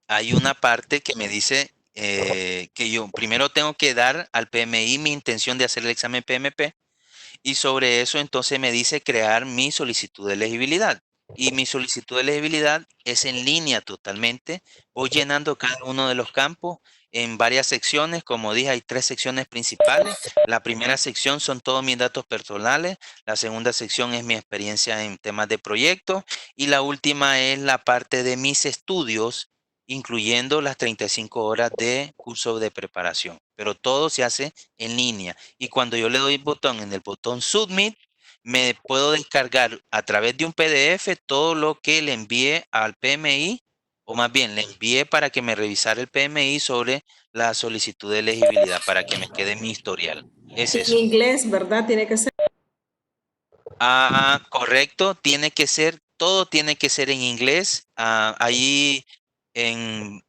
hay una parte que me dice que yo primero tengo que dar al PMI mi intención de hacer el examen PMP y sobre eso entonces me dice crear mi solicitud de elegibilidad. Y mi solicitud de elegibilidad es en línea totalmente. Voy llenando cada uno de los campos en varias secciones. Como dije, hay 3 secciones principales. La primera sección son todos mis datos personales. La segunda sección es mi experiencia en temas de proyectos. Y la última es la parte de mis estudios, incluyendo las 35 horas de curso de preparación. Pero todo se hace en línea. Y cuando yo le doy en el botón Submit, me puedo descargar a través de un PDF todo lo que le envié al PMI, o más bien le envié para que me revisara el PMI sobre la solicitud de elegibilidad, para que me quede mi historial. Es En eso. inglés, ¿verdad? Tiene que ser. Correcto, todo tiene que ser en inglés. Ahí en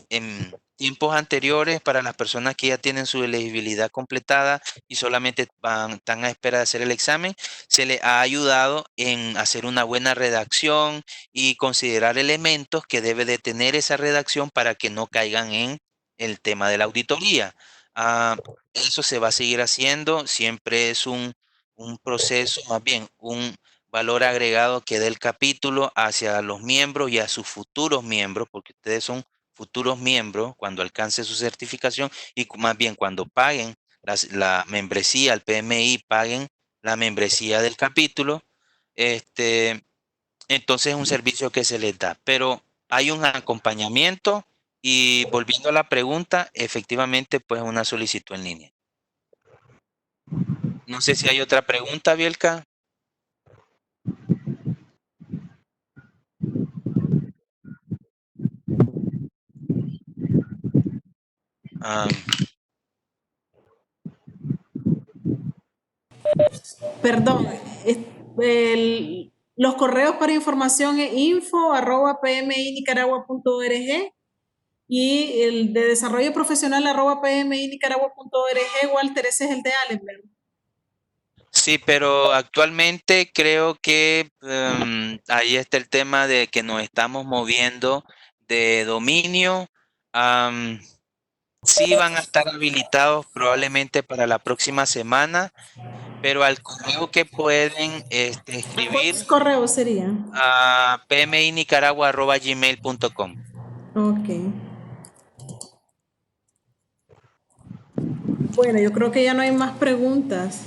en tiempos anteriores, para las personas que ya tienen su elegibilidad completada y solamente están a espera de hacer el examen, se les ha ayudado en hacer una buena redacción y considerar elementos que debe de tener esa redacción para que no caigan en el tema de la auditoría. Eso se va a seguir haciendo, siempre es un proceso, más bien un valor agregado que dé el capítulo hacia los miembros y a sus futuros miembros, porque ustedes son futuros miembros cuando alcance su certificación y más bien cuando paguen la membresía al PMI, paguen la membresía del capítulo, entonces es un servicio que se les da, pero hay un acompañamiento y volviendo a la pregunta, efectivamente pues una solicitud en línea. No sé si hay otra pregunta, Bielka. Perdón, los correos para información es info@pminicaragua.org y el de desarrollo profesional @pminicaragua.org. Walter, ese es el de Allenberg. Sí, pero actualmente creo que ahí está el tema de que nos estamos moviendo de dominio. Sí van a estar habilitados probablemente para la próxima semana, pero al correo que pueden escribir ¿Cuántos correos serían? a pminicaragua@gmail.com. Ok. Bueno, yo creo que ya no hay más preguntas.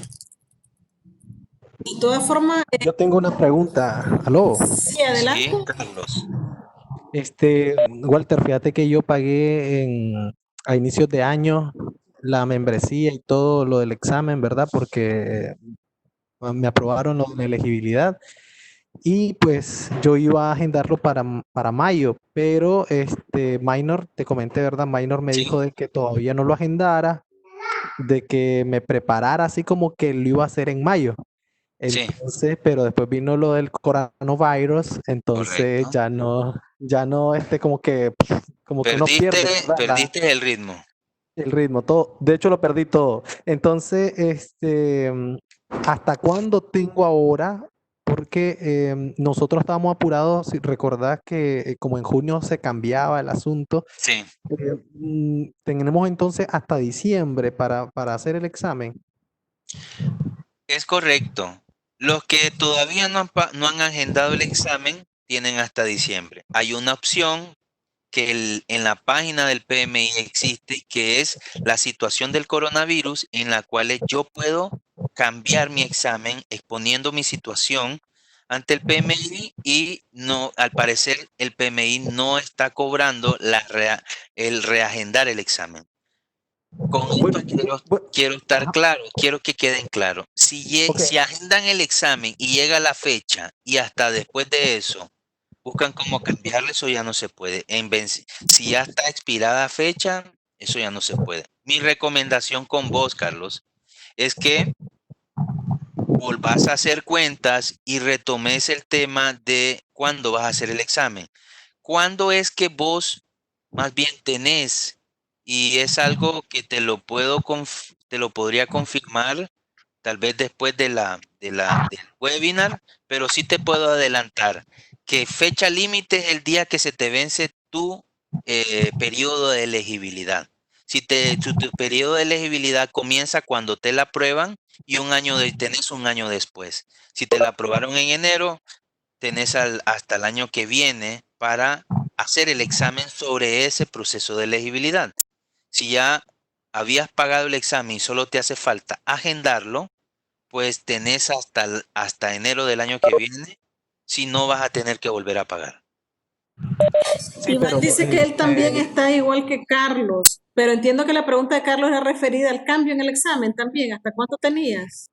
De todas formas, Yo tengo una pregunta. Aló. sí, adelante. Sí, Carlos. Walter, fíjate que yo pagué a inicios de año la membresía y todo lo del examen, ¿verdad? Porque me aprobaron la elegibilidad y pues yo iba a agendarlo para mayo, pero Minor, te comenté, ¿verdad? Minor me Sí, dijo de que todavía no lo agendara, de que me preparara así como que lo iba a hacer en mayo. sí, Entonces, pero después vino lo del coronavirus, entonces correcto. ya no, como que uno Perdiste, pierde, ¿verdad? perdiste el ritmo. El ritmo, todo. De hecho, lo perdí todo. Entonces, ¿hasta cuándo tengo ahora? Porque nosotros estábamos apurados, si recordás que como en junio se cambiaba el asunto, Sí, tenemos entonces hasta diciembre para hacer el examen. es correcto. Los que todavía no han agendado el examen tienen hasta diciembre. Hay una opción que en la página del PMI existe, que es la situación del coronavirus, en la cual yo puedo cambiar mi examen exponiendo mi situación ante el PMI y no, al parecer el PMI no está cobrando el reagendar el examen. Con esto Bueno, quiero estar ajá, claro, quiero que queden claros. ok. Si agendan el examen y llega la fecha y hasta después de eso buscan cómo cambiarle, eso ya no se puede. Si ya está expirada fecha, Eso ya no se puede. Mi recomendación con vos, Carlos, es que volvás a hacer cuentas y retomes el tema de cuándo vas a hacer el examen. ¿Cuándo es que vos más bien tenés? Y es algo que te lo podría confirmar tal vez después del webinar, pero sí te puedo adelantar que fecha límite es el día que se te vence tu periodo de elegibilidad. Si tu periodo de elegibilidad comienza cuando te la aprueban y tenés un año después. Si te la aprobaron en enero, tenés hasta el año que viene para hacer el examen sobre ese proceso de elegibilidad. Si ya habías pagado el examen y solo te hace falta agendarlo, pues tenés hasta enero del año que viene, si no vas a tener que volver a pagar. Sí, Iván pero dice que él también está igual que Carlos, pero entiendo que la pregunta de Carlos era referida al cambio en el examen también. ¿Hasta cuánto tenías?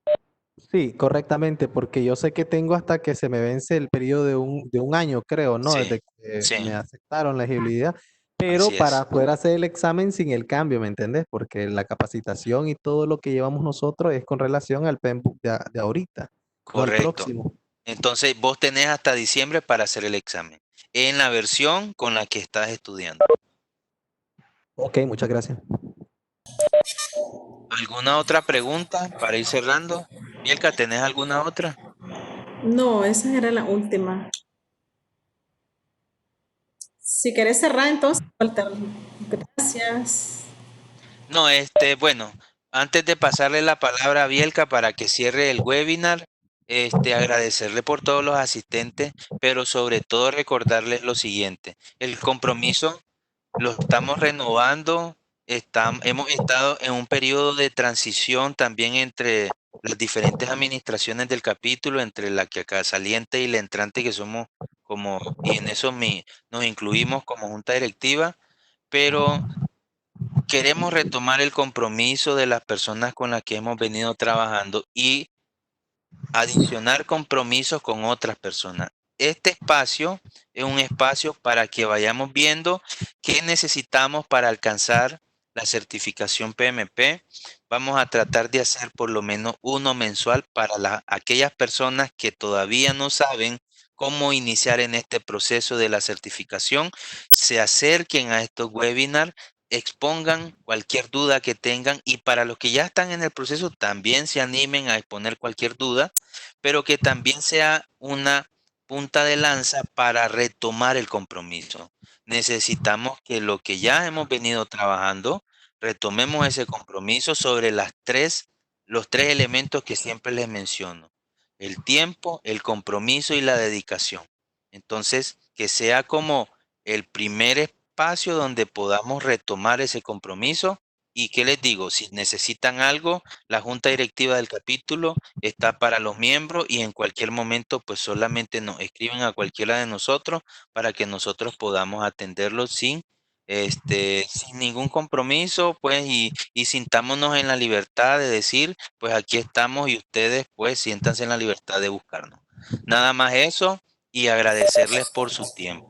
sí, correctamente, porque yo sé que tengo hasta que se me vence el periodo de un año, creo, ¿no? Sí, Desde que sí, me aceptaron la elegibilidad, pero así es. para poder hacer el examen sin el cambio, ¿me entendés? Porque la capacitación y todo lo que llevamos nosotros es con relación al PEMBOK de ahorita, no al Correcto. próximo. Entonces vos tenés hasta diciembre para hacer el examen, en la versión con la que estás estudiando. Ok, muchas gracias. ¿Alguna otra pregunta para ir cerrando? Mielka, ¿tenés alguna otra? No, esa era la última. Si querés cerrar, entonces, Walter. Gracias. No, bueno, antes de pasarle la palabra a Bielka para que cierre el webinar, agradecerle por todos los asistentes, pero sobre todo recordarles lo siguiente, el compromiso lo estamos renovando, hemos estado en un periodo de transición también entre las diferentes administraciones del capítulo, entre la que acá saliente y la entrante que somos y en eso nos incluimos como junta directiva, pero queremos retomar el compromiso de las personas con las que hemos venido trabajando y adicionar compromisos con otras personas. Este espacio es un espacio para que vayamos viendo qué necesitamos para alcanzar la certificación PMP. Vamos a tratar de hacer por lo menos uno mensual para aquellas personas que todavía no saben cómo iniciar en este proceso de la certificación. Se acerquen a estos webinars, expongan cualquier duda que tengan y para los que ya están en el proceso también se animen a exponer cualquier duda, pero que también sea una punta de lanza para retomar el compromiso. Necesitamos que lo que ya hemos venido trabajando, retomemos ese compromiso sobre los tres elementos que siempre les menciono: el tiempo, el compromiso y la dedicación. Entonces, que sea como el primer espacio donde podamos retomar ese compromiso. Y qué les digo, si necesitan algo, la junta directiva del capítulo está para los miembros y en cualquier momento pues solamente nos escriben a cualquiera de nosotros para que nosotros podamos atenderlos sin ningún compromiso, pues, y sintámonos en la libertad de decir, pues aquí estamos y ustedes pues siéntanse en la libertad de buscarnos. Nada más eso y agradecerles por su tiempo.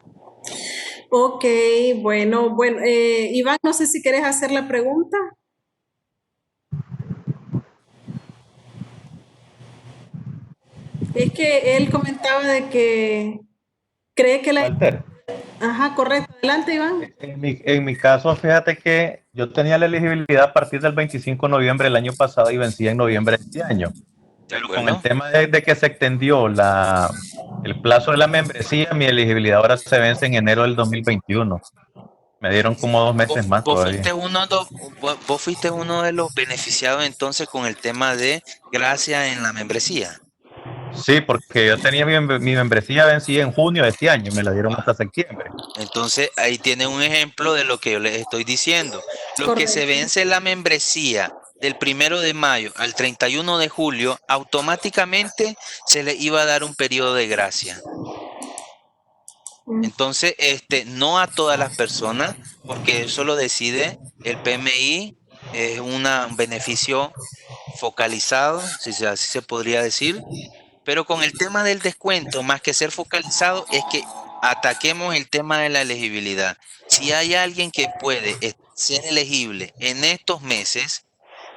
Ok, bueno, Iván, no sé si quieres hacer la pregunta. Es que él comentaba de que cree que la... Walter, Ajá, correcto. Adelante, Iván. en mi caso, fíjate que yo tenía la elegibilidad a partir del 25 de noviembre del año pasado y vencía en noviembre de este año. ¿De Pero con el acuerdo? tema de que se extendió el plazo de la membresía, mi elegibilidad ahora se vence en enero del 2021. Me dieron como 2 meses más Vos todavía. fuiste vos fuiste uno de los beneficiados entonces con el tema de gracia en la membresía. Sí, porque yo tenía mi membresía vencida en junio de este año y me la dieron hasta septiembre. Entonces ahí tienen un ejemplo de lo que yo les estoy diciendo. Los que se Correcto. vence la membresía del 1 de mayo al 31 de julio, automáticamente se les iba a dar un periodo de gracia. Mm. Entonces, no a todas las personas, porque eso lo decide el PMI, es un beneficio focalizado, si así se podría decir, pero con el tema del descuento, más que ser focalizado, es que ataquemos el tema de la elegibilidad. Si hay alguien que puede ser elegible en estos meses,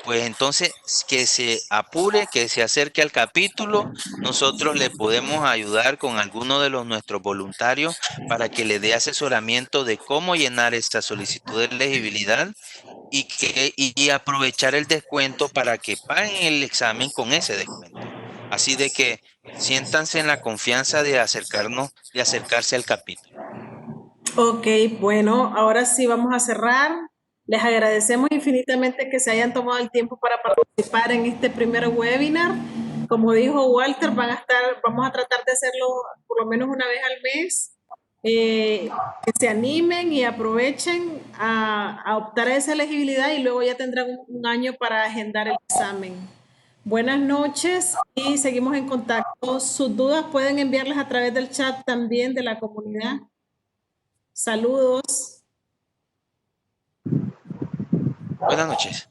pues entonces que se apure, que se acerque al capítulo. Nosotros le podemos ayudar con alguno de nuestros voluntarios para que le dé asesoramiento de cómo llenar esta solicitud de elegibilidad y aprovechar el descuento para que paguen el examen con ese descuento. Así de que siéntanse en la confianza de acercarse al capítulo. Ok, bueno, ahora sí vamos a cerrar. Les agradecemos infinitamente que se hayan tomado el tiempo para participar en este primer webinar. Como dijo Walter, vamos a tratar de hacerlo por lo menos una vez al mes. Que se animen y aprovechen a optar a esa elegibilidad y luego ya tendrán un año para agendar el examen. Buenas noches y seguimos en contacto. Sus dudas pueden enviarlas a través del chat también de la comunidad. Saludos. Buenas noches.